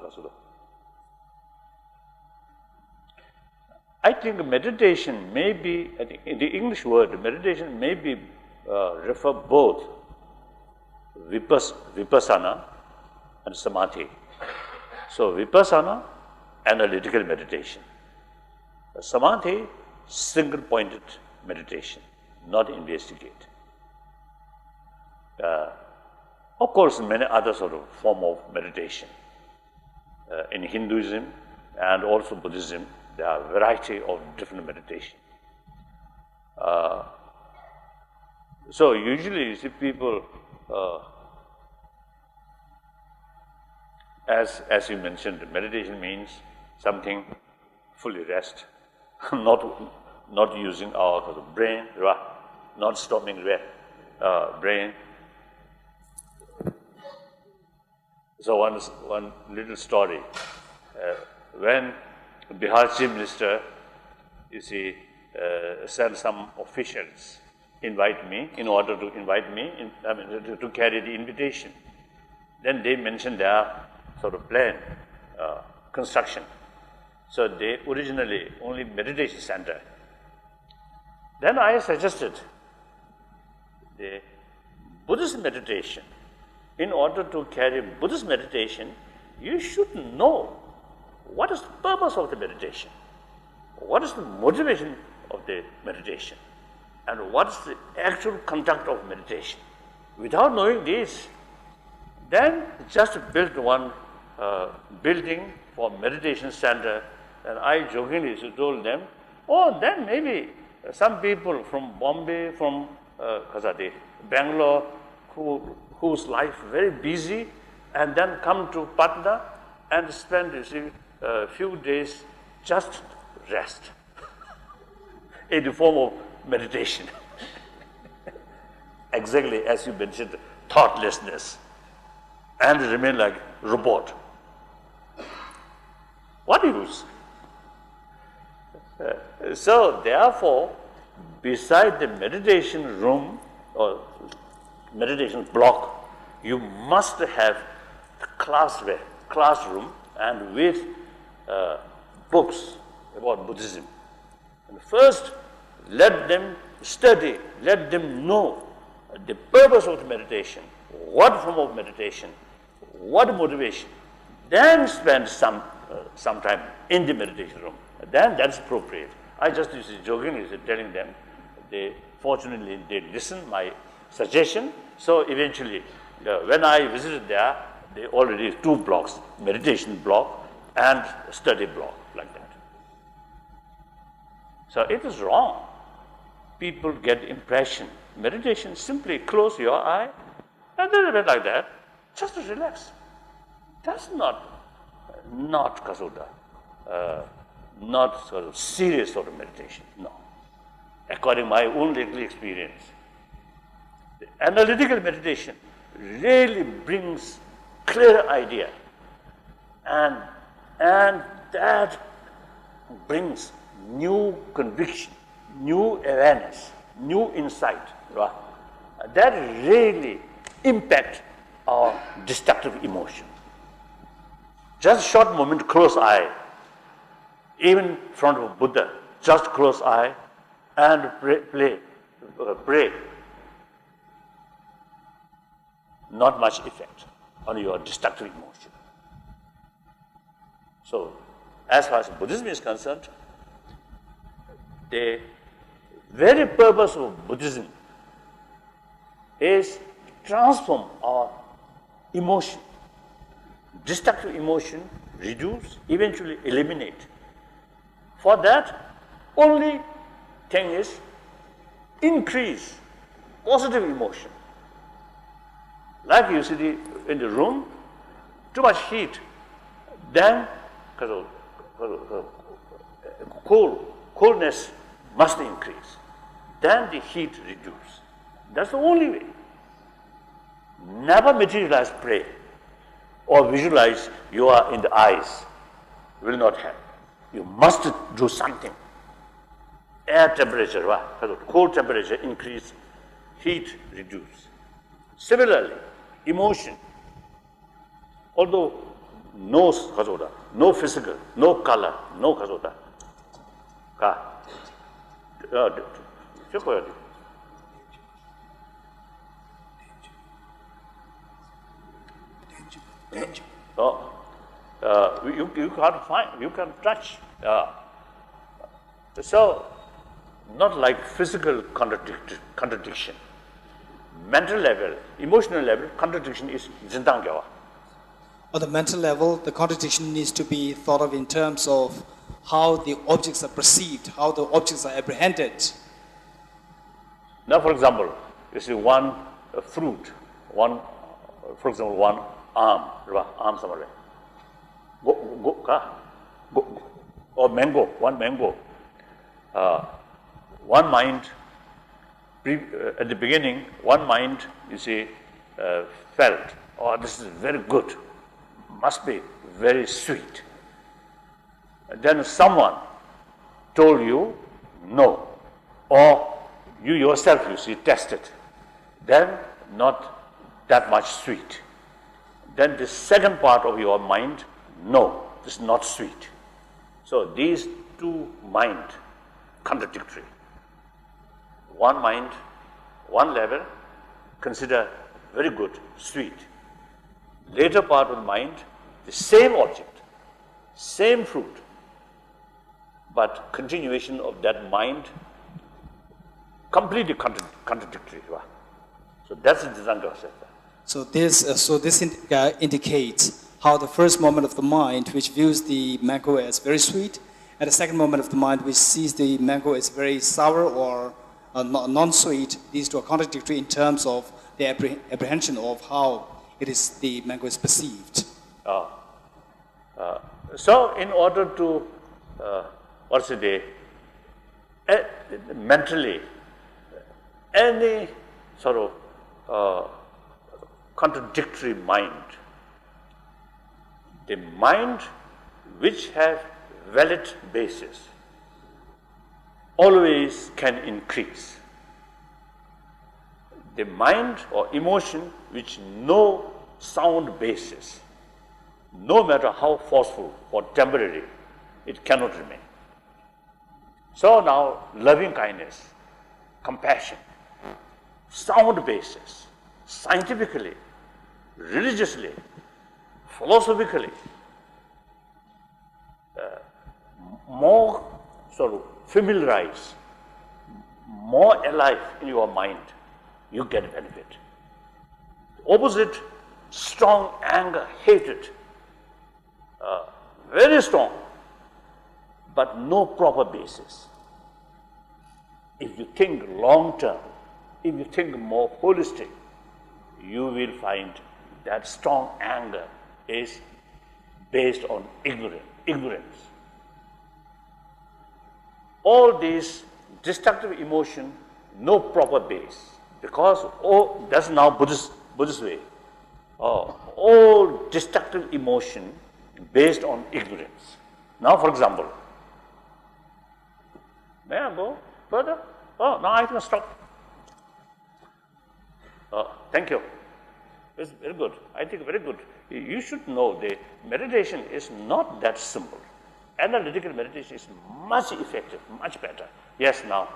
I think meditation may be, I think in the English word, meditation may be refer both vipassana and samadhi. So vipassana, analytical meditation. Samadhi, single-pointed meditation, not investigate. Of course, many other sort of form of meditation. In Hinduism and also Buddhism, there are a variety of different meditation. So usually you see people, as you mentioned, meditation means something fully rest, not using our brain, not stopping brain. So one little story. When Bihar Chief Minister, you see, sent some officials invite me in order to invite me to carry the invitation. Then they mentioned their sort of plan, construction. So they originally only meditation center. Then I suggested the Buddhist meditation. In order to carry Buddhist meditation, you should know what is the purpose of the meditation, what is the motivation of the meditation, and what is the actual conduct of meditation. Without knowing this, then just build one building for meditation center, and I jokingly told them, oh, then maybe some people from Bombay, from Bangalore, whose life very busy, and then come to Patna and spend, you see, a few days just rest in the form of meditation. Exactly as you mentioned, thoughtlessness, and remain like robot. What use? So therefore, beside the meditation room or meditation block, you must have classroom and with books about Buddhism. And first, let them study, let them know the purpose of the meditation, what form of meditation, what motivation. Then spend some time in the meditation room. Then that's appropriate. I just jokingly telling them, fortunately they listen my suggestion. So eventually, when I visited there, they already 2 blocks, meditation block and study block, like that. So it is wrong. People get impression. Meditation, simply close your eye and then a bit like that, just to relax. That's not kasuda, not sort of serious sort of meditation, no. According to my own little experience, the analytical meditation really brings clear idea, and that brings new conviction, new awareness, new insight, right? That really impact our destructive emotion. Just short moment, close eye, even in front of Buddha, just close eye and pray. Not much effect on your destructive emotion. So, as far as Buddhism is concerned, the very purpose of Buddhism is to transform our emotion, destructive emotion, reduce, eventually eliminate. For that, only thing is increase positive emotion. Like you see in the room, too much heat, then coolness must increase. Then the heat reduce. That's the only way. Never materialize prayer or visualize you are in the eyes. Will not help. You must do something. air temperature, cold temperature increase, heat reduce. Similarly, emotion, although no physical, no color, no kazoda. You can't find, you can touch. So, not like physical contradiction. Mental level, emotional level, contradiction is zindangyawa. On the mental level, the contradiction needs to be thought of in terms of how the objects are perceived, how the objects are apprehended. Now, for example, you see one fruit, for example, one arm somewhere. Or mango, one mango. One mind, at the beginning, one mind, you see, felt, oh, this is very good, must be very sweet. And then someone told you, no. Or you yourself, you see, tested. Then not that much sweet. Then the second part of your mind, no, this is not sweet. So these two minds, contradictory. One mind, one level, consider very good, sweet. Later part of the mind, the same object, same fruit, but continuation of that mind, completely contradictory. So that's the Dzanga said. So this indicates how the first moment of the mind, which views the mango as very sweet, and the second moment of the mind, which sees the mango as very sour or non-sweet, these two are contradictory in terms of the apprehension of how the mango is perceived. So, in order to, mentally, any sort of contradictory mind, the mind which has valid basis always can increase. The mind or emotion which no sound basis, no matter how forceful or temporary, it cannot remain. So now, loving kindness, compassion, sound basis, scientifically, religiously, philosophically, more sort of familiarized, more alive in your mind, you get benefit. Opposite, strong anger, hatred, very strong, but no proper basis. If you think long term, if you think more holistic, you will find that strong anger is based on ignorance. All these destructive emotion, no proper base, because that's now Buddhist way. All destructive emotion based on ignorance. Now, for example, may I go further? Oh, now I can stop. Thank you. It's very good. I think very good. You should know the meditation is not that simple. Analytical meditation is much effective, much better. Yes, now.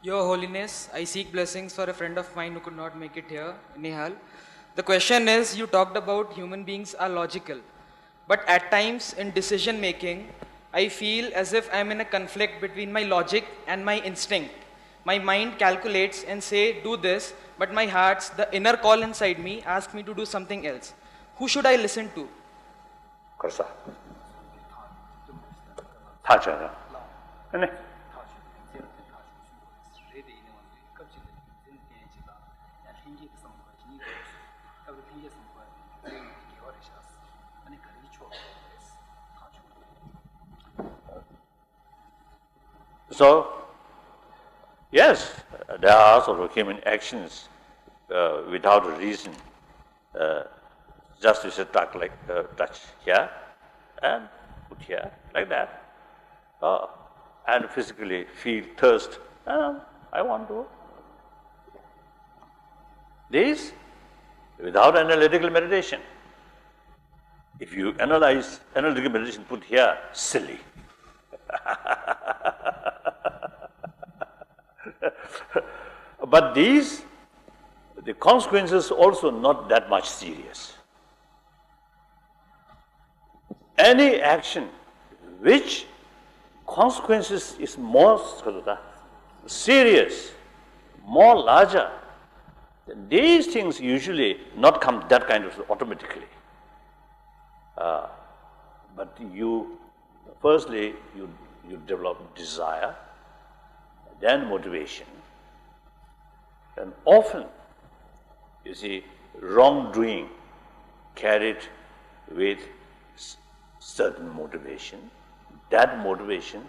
Your Holiness, I seek blessings for a friend of mine who could not make it here, Nihal. The question is, you talked about human beings are logical, but at times in decision making, I feel as if I'm in a conflict between my logic and my instinct. My mind calculates and say, do this, but my heart, the inner call inside me, asks me to do something else. Who should I listen to? Karsa. So, yes, there are sort of human actions without a reason. Just you should touch here and put here, like that. and physically feel thirst. I want to. This without analytical meditation. If you analyze analytical meditation, put here, silly. But the consequences also not that much serious. Any action which consequences is more serious, more larger, then these things usually not come that kind of automatically. But firstly, you develop desire, then motivation, and often, you see, wrongdoing carried with certain motivation. That motivation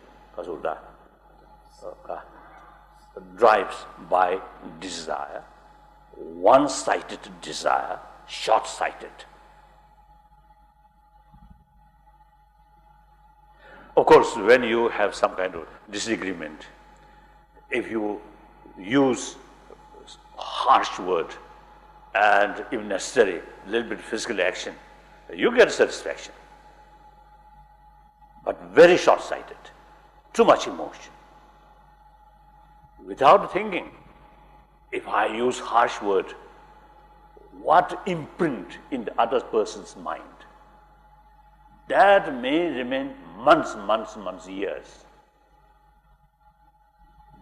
drives by desire, one-sided desire, short-sighted. Of course, when you have some kind of disagreement, if you use harsh word and if necessary, a little bit physical action, you get satisfaction. But very short-sighted, too much emotion. Without thinking, if I use harsh word, what imprint in the other person's mind? That may remain months, years.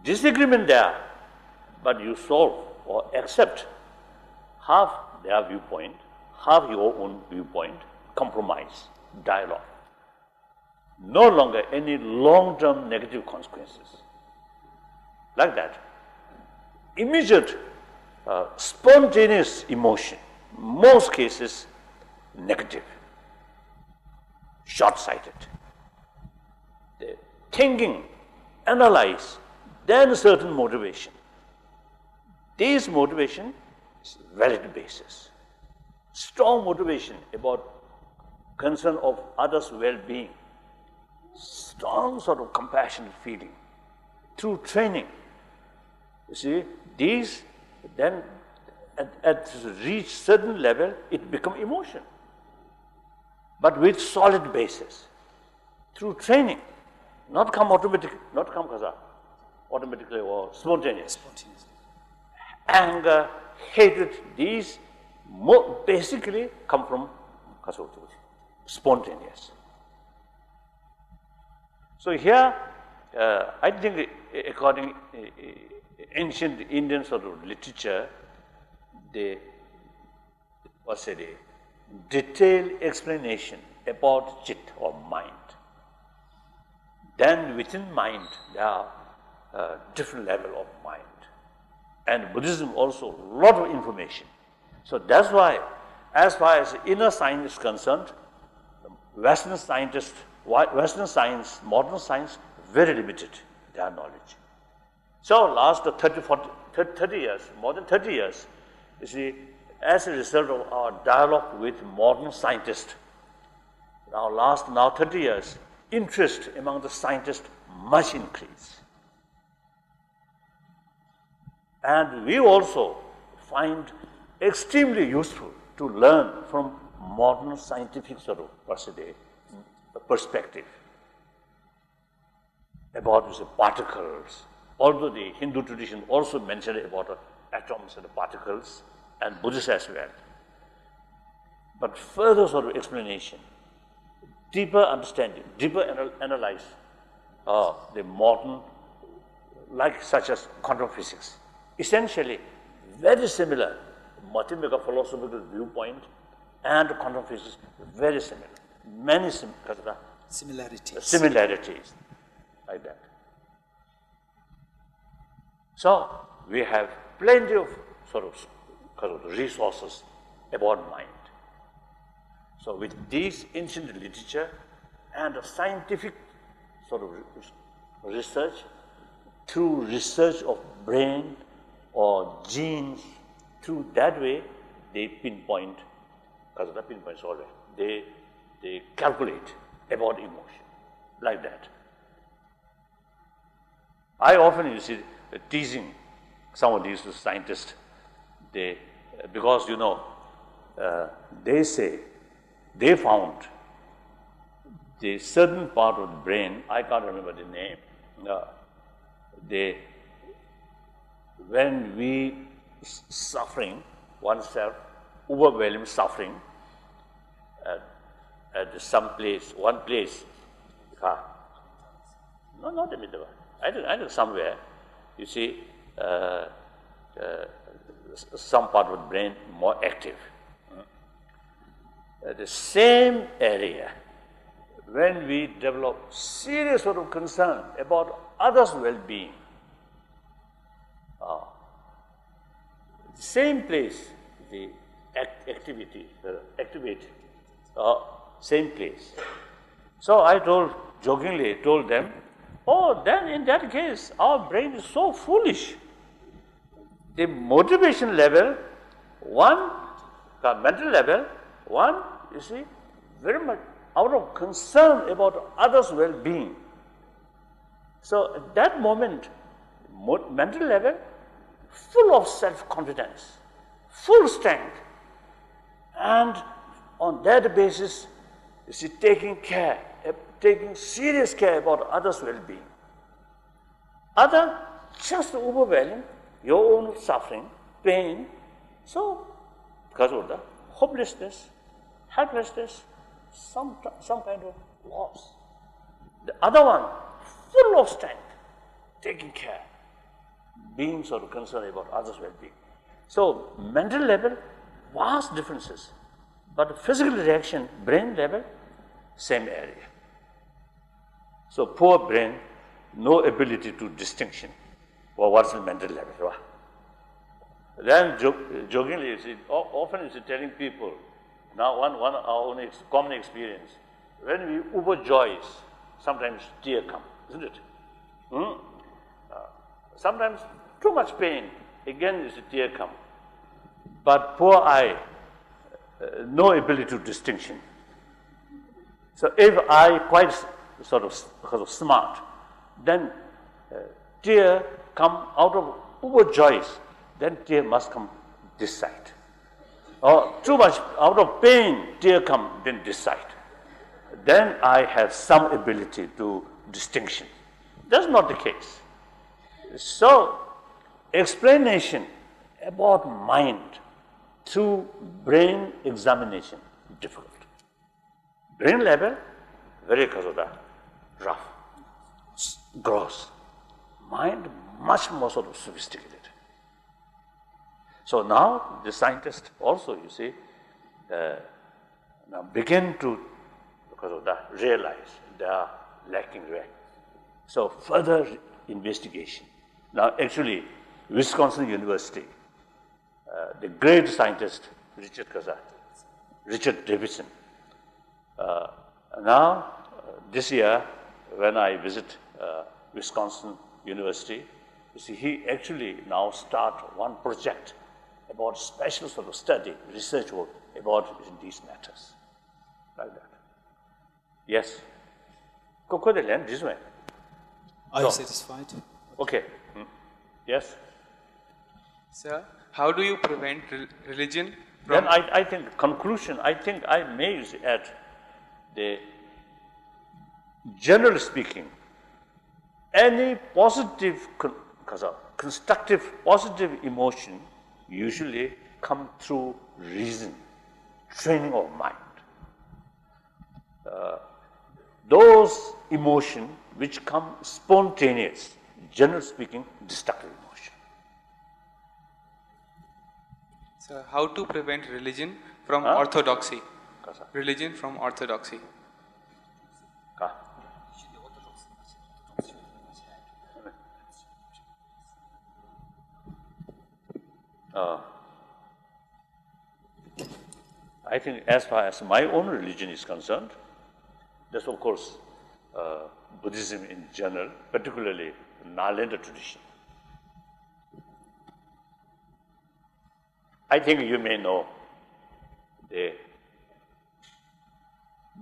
Disagreement there, but you solve or accept half their viewpoint, half your own viewpoint, compromise, dialogue. No longer any long-term negative consequences. Like that. Immediate, spontaneous emotion, most cases negative, short-sighted. The thinking, analyze, then certain motivation. This motivation is valid basis. Strong motivation about concern of others' well-being. Strong sort of compassionate feeling through training. You see, these then at reach certain level, it become emotion. But with solid basis. Through training. Not come automatically or spontaneous. Anger, hatred, these basically come from spontaneous. So here, I think according ancient Indian sort of literature, they detailed explanation about chit or mind. Then within mind, there are different level of mind. And Buddhism also a lot of information. So that's why, as far as inner science is concerned, Western scientists, Western science, modern science, very limited, their knowledge. So last 30 years, more than 30 years, you see, as a result of our dialogue with modern scientists, now 30 years, interest among the scientists much increased. And we also find extremely useful to learn from modern scientific sort of perspective about the particles. Although the Hindu tradition also mentioned about atoms and particles, and Buddhist as well. But further sort of explanation, deeper understanding, deeper analyze the modern, like such as quantum physics. Essentially, very similar mathematical philosophical viewpoint and quantum physics, very similar. Many similarities, like that. So, we have plenty of sort of resources about mind. So, with this ancient literature and a scientific sort of research, through research of brain or genes, through that way, they pinpoint, they calculate about emotion, like that. I often, you see, teasing some of these scientists, because, you know, they say, they found the certain part of the brain, I can't remember the name, when we suffering oneself, overwhelming suffering at some place, one place, no, not in the middle, I think somewhere, you see, some part of the brain more active. The same area, when we develop serious sort of concern about others' well-being, the same place, the activity, activate, same place. So I jokingly told them, oh, then in that case, our brain is so foolish. The motivation level, one, the mental level, one, you see, very much out of concern about others' well-being. So at that moment, mental level, full of self-confidence, full strength, and on that basis, you see, taking serious care about others' well-being. Other, just overwhelming your own suffering, pain, so because of the hopelessness, helplessness, some kind of loss. The other one, full of strength, taking care, being sort of concerned about others' well-being. So mental level, vast differences, but physical reaction, brain level, same area. So poor brain, no ability to distinction. Well, what's the mental level? Then jokingly, you see, often you see telling people, now one our own common experience, when we overjoys, sometimes tear come, isn't it? Sometimes too much pain, again is a tear come. But poor eye, no ability to distinction. So if I quite sort of smart, then tear come out of overjoys, then tear must come this side. Or too much out of pain, tear come then this side. Then I have some ability to distinction. That's not the case. So explanation about mind through brain examination, difficult. Brain level, very rough, gross. Mind, much more sort of sophisticated. So now the scientists also, you see, now begin to, because of that, realize they are lacking there. So further investigation. Now actually, Wisconsin University, the great scientist, Richard Davidson. Now, this year, when I visit Wisconsin University, you see, he actually now start one project about special sort of study, research work about these matters, like that. Yes? This way. Are you satisfied? Okay. Yes? Sir, how do you prevent religion from... Then I think, conclusion, I think I may add, generally speaking, any positive, constructive, positive emotion usually come through reason, training of mind. Those emotions which come spontaneous, generally speaking, destructive emotion. Sir, how to prevent religion from orthodoxy? Religion from orthodoxy. I think as far as my own religion is concerned, that's of course Buddhism in general, particularly Nalanda tradition. I think you may know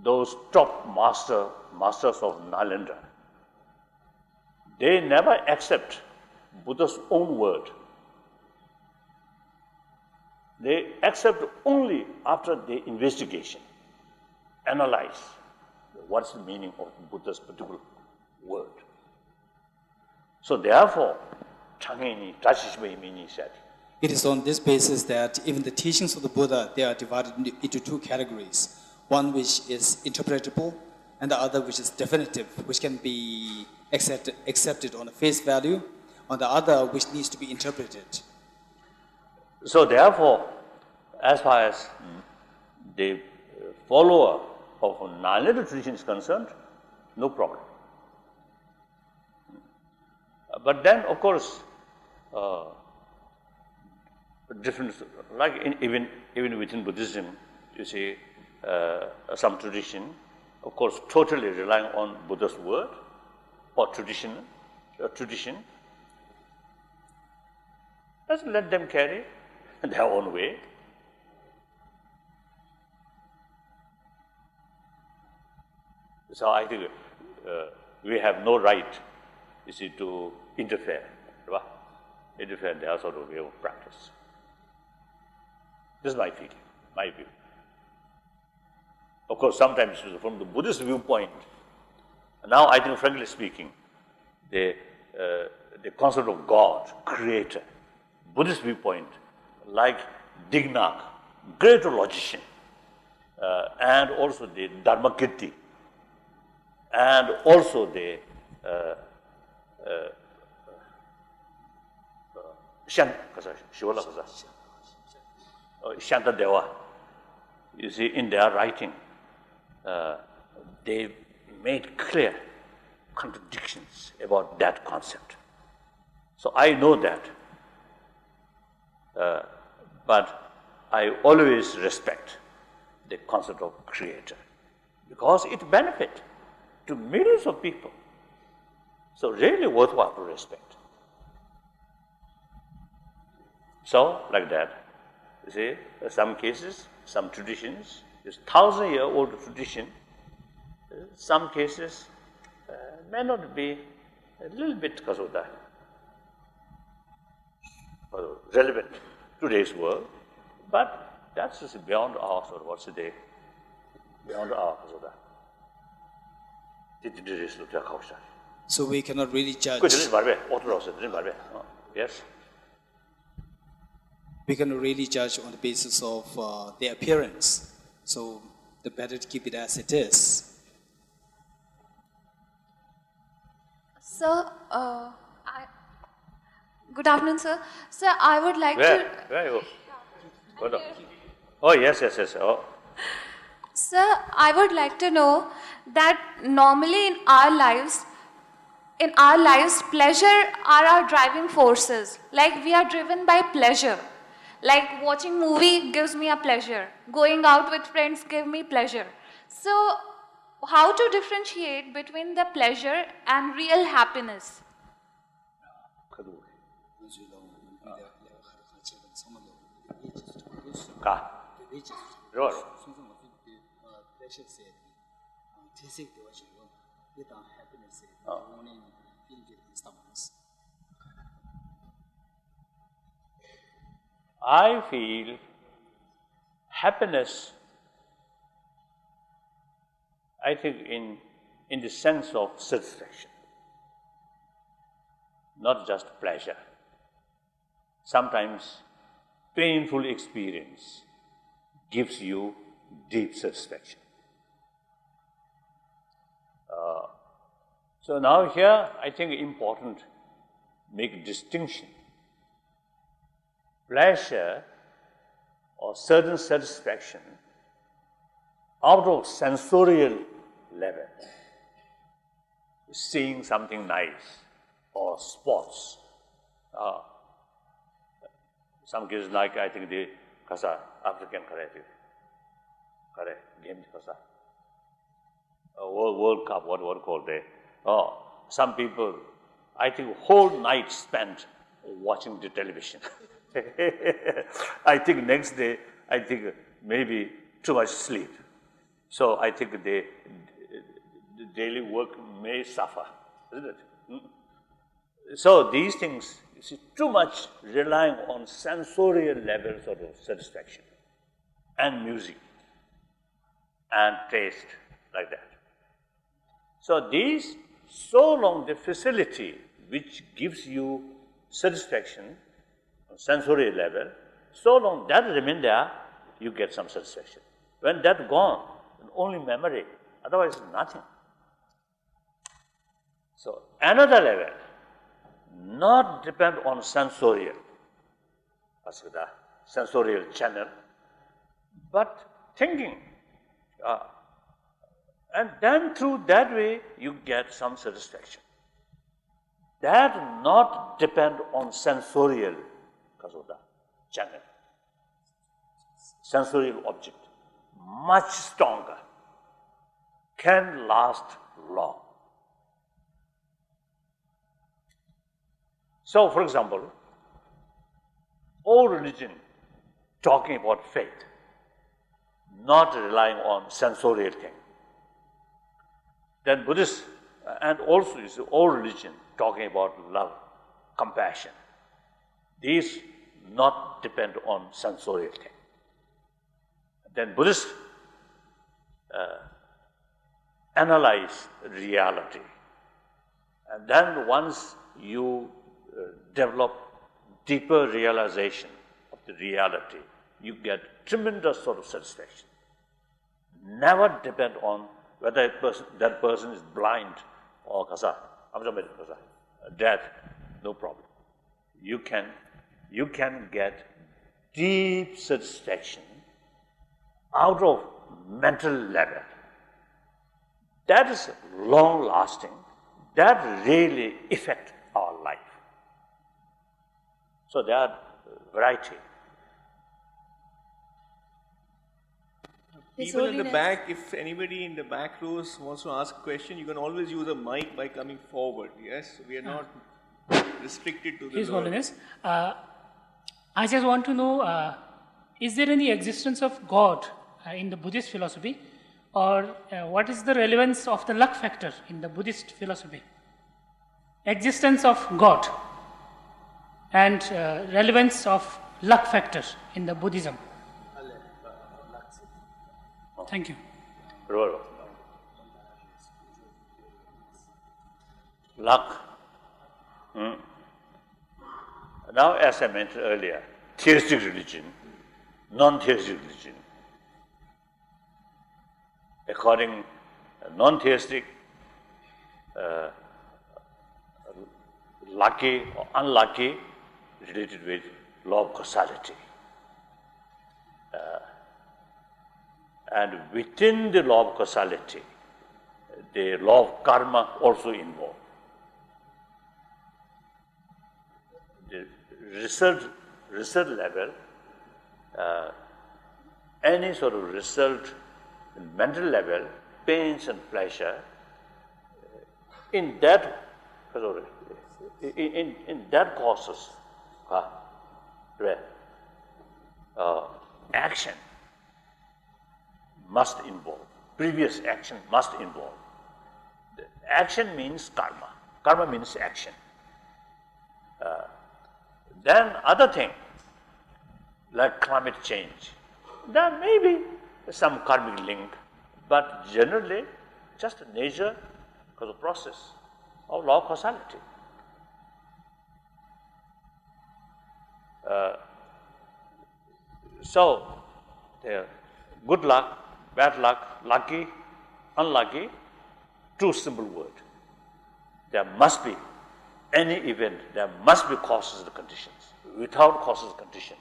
those top masters of Nalanda. they never accept Buddha's own word. They accept only after the investigation, analyze what's the meaning of Buddha's particular word. So therefore, it is on this basis that even the teachings of the Buddha, they are divided into two categories. One which is interpretable, and the other which is definitive, which can be accepted on a face value, on the other which needs to be interpreted. So therefore, as far as the follower of non-linear tradition is concerned, no problem. But then, of course, different, like even within Buddhism, you see some tradition, of course, totally relying on Buddha's word or tradition. Just let them carry their own way. So I think we have no right, you see, to interfere. Right? Interfere in their sort of way of practice. This is my feeling, my view. Of course, sometimes from the Buddhist viewpoint, now I think, frankly speaking, the concept of God, creator, Buddhist viewpoint, like Dignaga, great logician, and also the Dharmakirti, and also the Shantadeva. You see, in their writing, they made clear contradictions about that concept. So I know that, but I always respect the concept of creator because it benefits to millions of people. So really worthwhile to respect. So like that, you see, some cases, some traditions, this 1,000-year-old tradition, some cases may not be a little bit relevant to today's world, but that's just beyond our sort of what's the day, beyond our So we cannot really judge. Yes. We cannot really judge on the basis of their appearance. So the better to keep it as it is. Sir, good afternoon, sir. Sir, I would like to... Where? Oh, yes. Oh. Sir, I would like to know that normally in our lives, pleasure are our driving forces. Like we are driven by pleasure. Like watching movie gives me a pleasure. Going out with friends give me pleasure. So, how to differentiate between the pleasure and real happiness? I feel happiness, I think in the sense of satisfaction, not just pleasure. Sometimes painful experience gives you deep satisfaction. So now here, I think important make distinction. Pleasure or certain satisfaction out of sensorial level, seeing something nice or sports. Some cases like I think the African game World Cup, what called they? Some people, I think whole night spent watching the television. I think next day, I think maybe too much sleep. So I think the daily work may suffer, isn't it? So these things, you see, too much relying on sensorial levels of satisfaction and music and taste like that. So these, so long the facility which gives you satisfaction on sensorial level, so long that remain there, you get some satisfaction. When that gone, only memory, otherwise nothing. So another level, not depend on sensorial, sensorial channel, but thinking. And then through that way, you get some satisfaction. That not depend on sensorial channel, sensorial object, much stronger, can last long. So, for example, all religion talking about faith, not relying on sensorial thing. Then Buddhist, and also is all religion talking about love, compassion. These not depend on sensorial thing. Then Buddhists analyze reality. And then once you develop deeper realization of the reality, you get tremendous sort of satisfaction. Never depend on whether that person is blind or deaf, no problem. You can get deep satisfaction out of mental level. That is long lasting. That really affects our life. So there are variety. People in the back, if anybody in the back rows wants to ask a question, you can always use a mic by coming forward. Yes, we are not restricted to the. His Holiness, I just want to know: is there any existence of God in the Buddhist philosophy, or what is the relevance of the luck factor in the Buddhist philosophy? Existence of God and relevance of luck factor in the Buddhism. Thank you. Luck. Now, as I mentioned earlier, theistic religion, non-theistic religion. According non-theistic, lucky or unlucky related with law of causality. And within the law of causality, the law of karma also involved. The result level, any sort of result, mental level, pains and pleasure, in that causes action must involve, previous action must involve. The action means karma, karma means action. Then other thing, like climate change, there may be some karmic link, but generally just nature because of process of law of causality. So, good luck, bad luck, lucky, unlucky, two simple words. There must be any event, there must be causes and conditions. Without causes and conditions,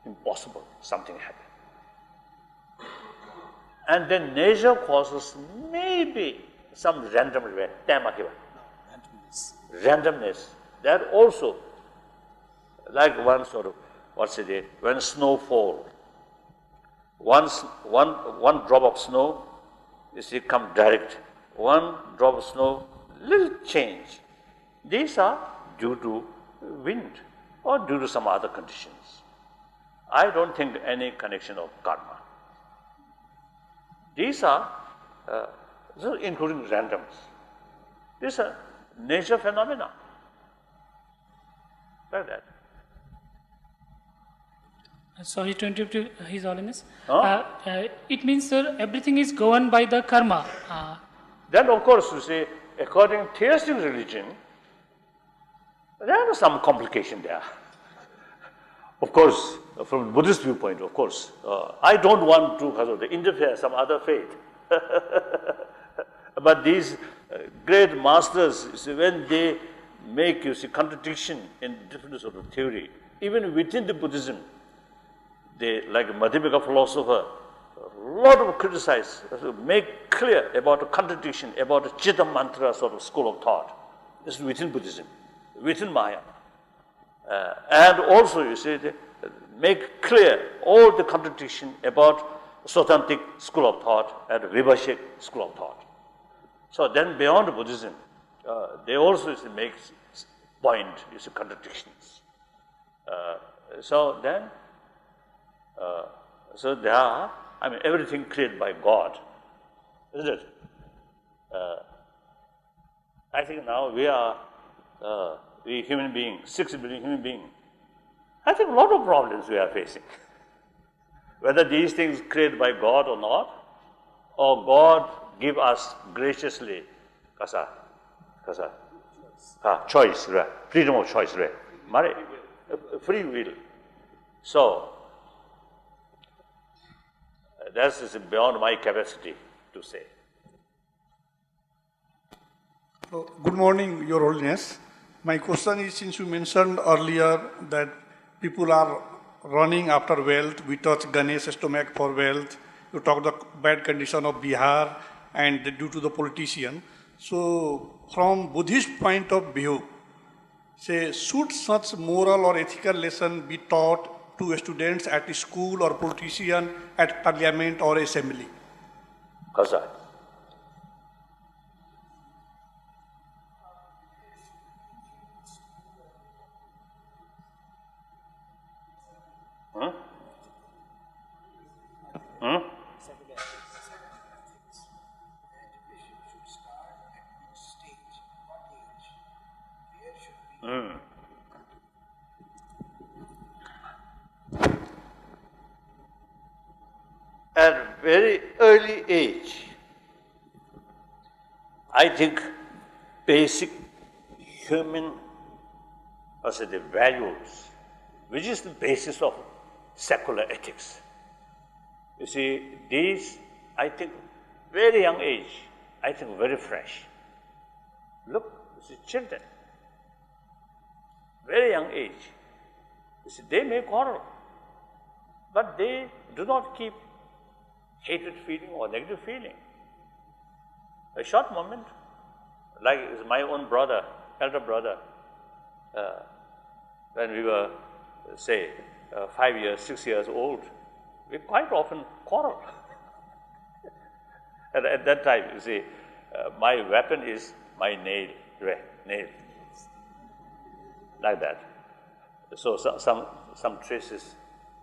impossible, something happen. And then nature causes maybe some randomness. Randomness. That also, like one sort of, when snow falls, one drop of snow, you see, come direct. One drop of snow, little change. These are due to wind or due to some other conditions. I don't think any connection of karma. These are, including randoms. These are nature phenomena. like that. Sorry to interrupt you, His Holiness. Huh? It means, sir, everything is governed by the karma. Then, of course, you see, according to theistic religion, there is some complication there. Of course, from Buddhist viewpoint, of course, I don't want to interfere some other faith. But these great masters, you see, when they make, you see, contradiction in different sort of theory, even within the Buddhism, they, like a Madhyamika philosopher, a lot of criticize, make clear about the contradiction, about the Chitta Mantra sort of school of thought. This is within Buddhism, within Mahayana. And also, you see, they make clear all the contradiction about Sautantic school of thought and Vibhashik school of thought. So then beyond Buddhism, they also make point, you see, contradictions. So then, so there are, I mean, everything created by God, isn't it? I think now we are, we human beings, 6 billion human beings, I think a lot of problems we are facing. Whether these things created by God or not, or God give us graciously, choice, right? Freedom of choice, right? Free will. So, that is beyond my capacity to say. Good morning, Your Holiness. My question is, since you mentioned earlier that people are running after wealth, we touch Ganesh's stomach for wealth, you talk the bad condition of Bihar and due to the politician. So, from Buddhist point of view, say, should such moral or ethical lesson be taught to students at school or politician at parliament or assembly? Kasa. At very early age, I think basic human, the values, which is the basis of secular ethics. You see, these, I think, very young age, I think very fresh. Look, you see, children, very young age, you see, they may quarrel, but they do not keep hatred feeling or negative feeling. A short moment, like my own brother, elder brother, when we were, say, 5 years, 6 years old, we quite often quarrel. And at that time, you see, my weapon is my nail, like that. So some traces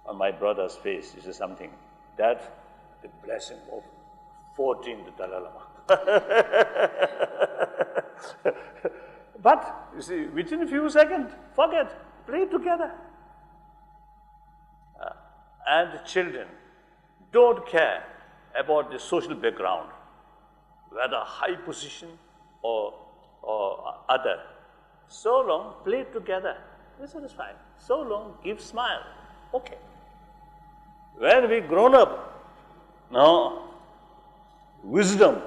on my brother's face, you see something, that the blessing of 14th Dalai Lama. But, you see, within a few seconds, forget, play together. And the children don't care about the social background, whether high position or other. So long, play together. This is fine. So long, give smile. Okay. When we grown up, now, wisdom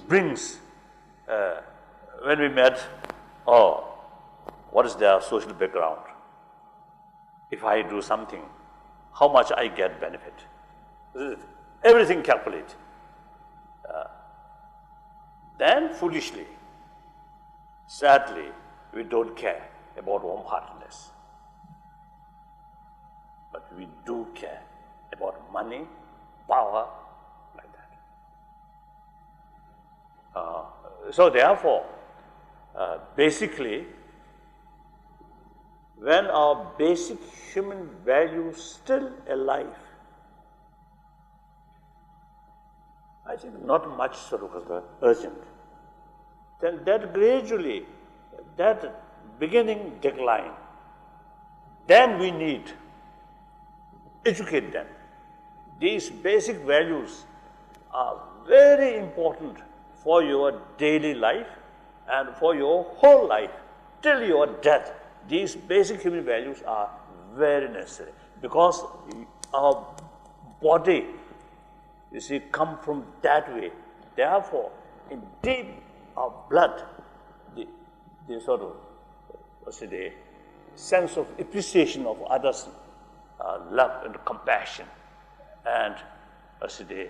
brings, when we met, what is their social background? If I do something, how much I get benefit? Everything calculate. Then foolishly, sadly, we don't care about warm-heartedness. But we do care about money, power, like that. So therefore, basically, when our basic human values still alive, I think not much sort of urgent, then that gradually, that beginning decline then we need educate them. These basic values are very important for your daily life and for your whole life till your death. These basic human values are very necessary because our body, you see, come from that way. Therefore, in deep our blood, the sort of, the sense of appreciation of others, love and compassion, and the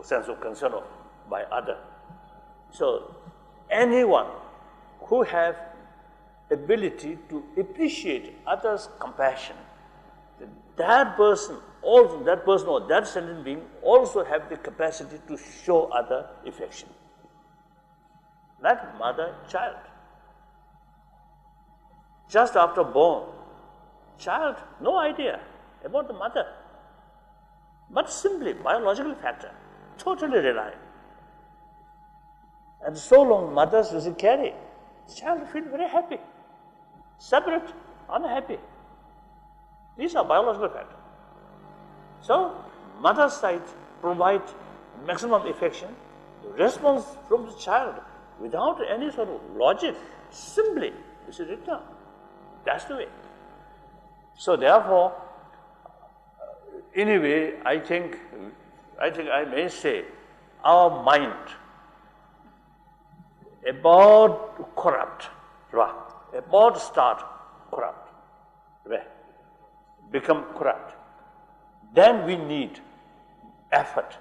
sense of concern by others. So, anyone who have ability to appreciate others' compassion, that person or that sentient being also have the capacity to show other affection, like mother, child. Just after born, child, no idea about the mother, but simply biological factor, totally relying. And so long mothers doesn't carry, child feel very happy, separate, unhappy. These are biological factors. So, mother's side provide maximum affection, response from the child without any sort of logic, simply is a return. That's the way. So therefore, anyway, I think I may say our mind about corrupt, about start corrupt, become corrupt. Then we need effort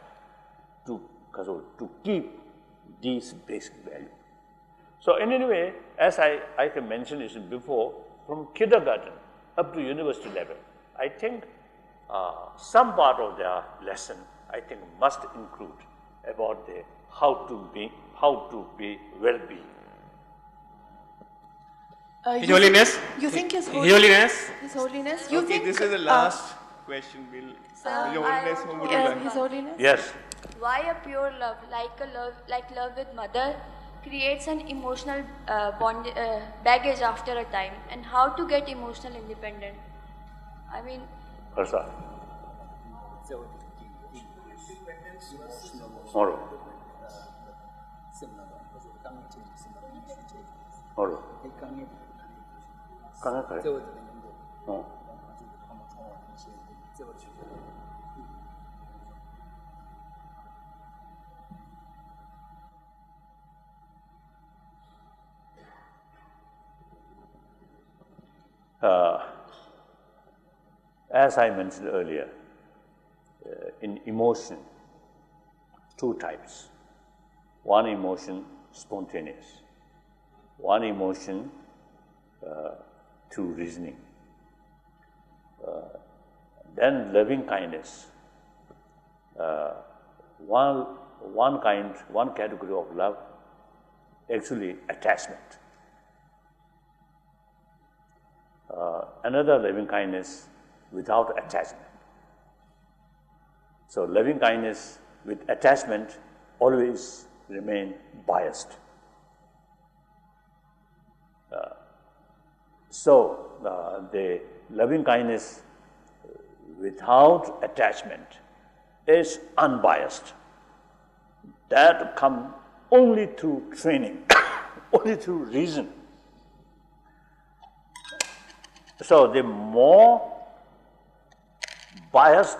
to keep these basic values. So in any way, as I can mention this before, from kindergarten up to university level, I think some part of their lesson, I think, must include about the how to be well-being. His Holiness. You think His Holiness. His Holiness. You think this is the last question. Will Your Holiness, whom would you like? His Holiness. Yes. Why a pure love, like love with mother, creates an emotional baggage after a time, and how to get emotional independent? I mean. Prasad. Tomorrow. Tomorrow. As I mentioned earlier, in emotion, two types. One emotion, spontaneous. One emotion, through reasoning. Then loving kindness. One category of love, actually attachment. Another loving kindness without attachment. So loving kindness with attachment always remain biased. The loving kindness without attachment is unbiased. That comes only through training, only through reason. So the more biased,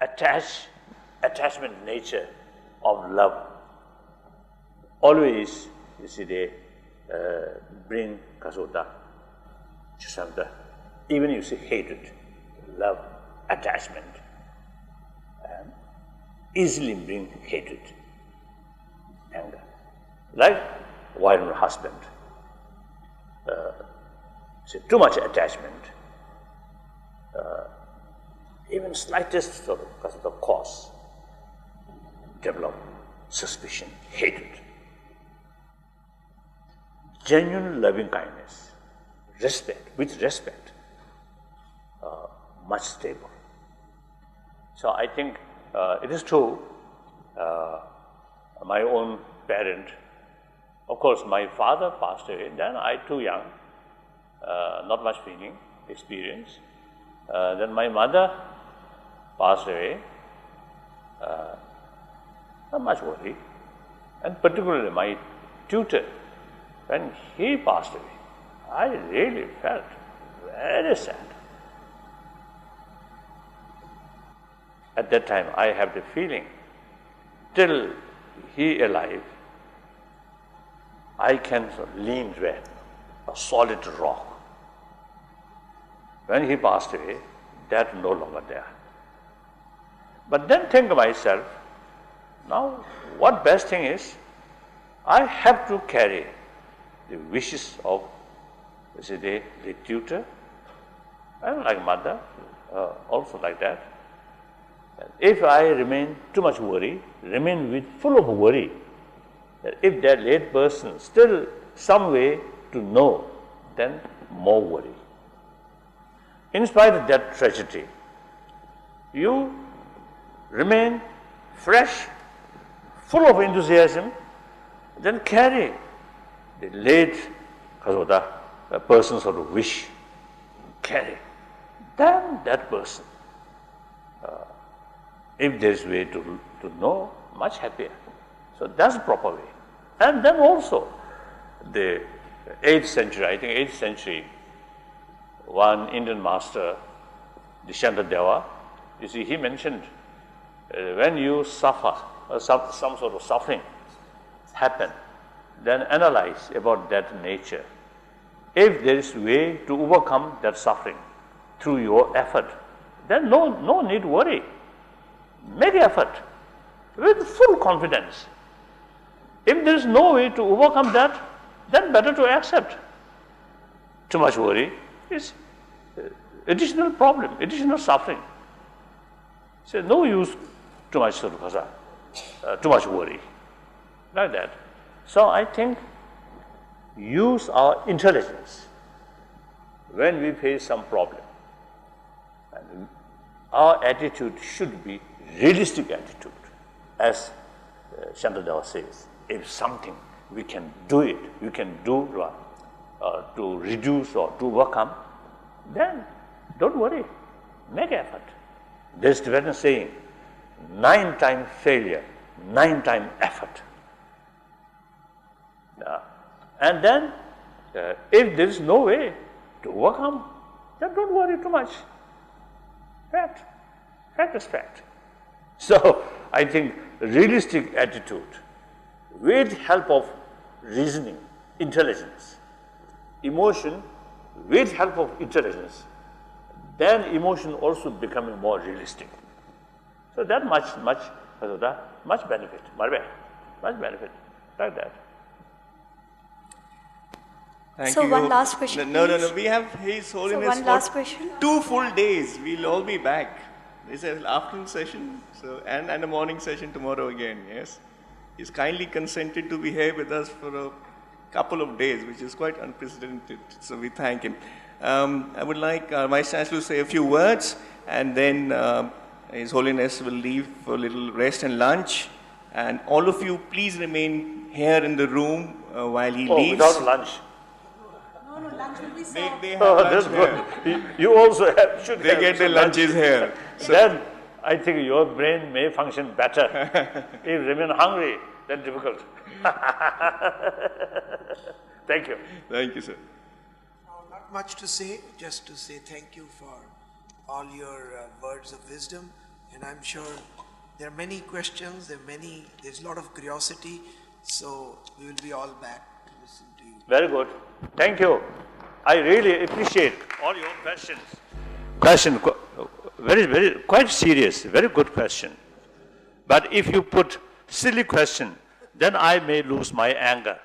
attachment nature of love, always, you see, they bring kasota, chisabda. Even you see hatred, love, attachment, and easily bring hatred, anger. Like wife and husband, too much attachment, even slightest sort of cause, develop suspicion, hatred. Genuine loving kindness, respect, with respect, much stable. So I think it is true, my own parent, of course my father passed away, then I too young, not much feeling, experience. Then my mother passed away. Not much worry. And particularly my tutor, when he passed away, I really felt very sad. At that time, I have the feeling, till he alive, I can lean where? A solid rock. When he passed away, that no longer there. But then think to myself, now what best thing is, I have to carry the wishes of, the tutor, and like mother, also like that. If I remain too much worry, full of worry, that if that late person still some way to know, then more worry. In spite of that tragedy, you remain fresh, full of enthusiasm, then carry the late person's sort of wish, carry. Then that person, if there is way to know, much happier. So that's the proper way. And then also, the 8th century, I think 8th century, one Indian master, the Shantadeva, you see, he mentioned, when you suffer, some sort of suffering happen, then analyze about that nature. If there is way to overcome that suffering through your effort, then no need to worry. Make effort with full confidence. If there is no way to overcome that, then better to accept. Too much worry is additional problem, additional suffering. So no use too much too much worry, like that. So I think use our intelligence when we face some problem. And our attitude should be realistic attitude, as Shantadeva says. If something we can do it, we can do to reduce or to overcome, then don't worry, make effort. There's the saying, 9 times failure, 9 times effort. And then, if there is no way to overcome, then don't worry too much. Fact is fact. So, I think realistic attitude, with help of reasoning, intelligence, emotion, with help of intelligence, then emotion also becoming more realistic. So that much benefit, much benefit, like that. Thank so you. one last question. No. We have His Holiness one last question. 2 full days. We'll all be back. This is an afternoon session, and a morning session tomorrow again. Yes, he's kindly consented to be here with us for a couple of days, which is quite unprecedented. So we thank him. I would like Vice Chancellor to say a few words, and then His Holiness will leave for a little rest and lunch. And all of you, please remain here in the room while he leaves. Without lunch. No, lunch will be served. They have lunch that's here. good. You also should They get their lunches here. So then I think your brain may function better. If you remain hungry, then difficult. Thank you. Thank you, sir. Not much to say, just to say thank you for all your words of wisdom, and I'm sure there are many questions, there's a lot of curiosity, so we will be all back to listen to you. Very good. Thank you. I really appreciate all your questions. Very, quite serious, very good question. But if you put silly question, then I may lose my anger.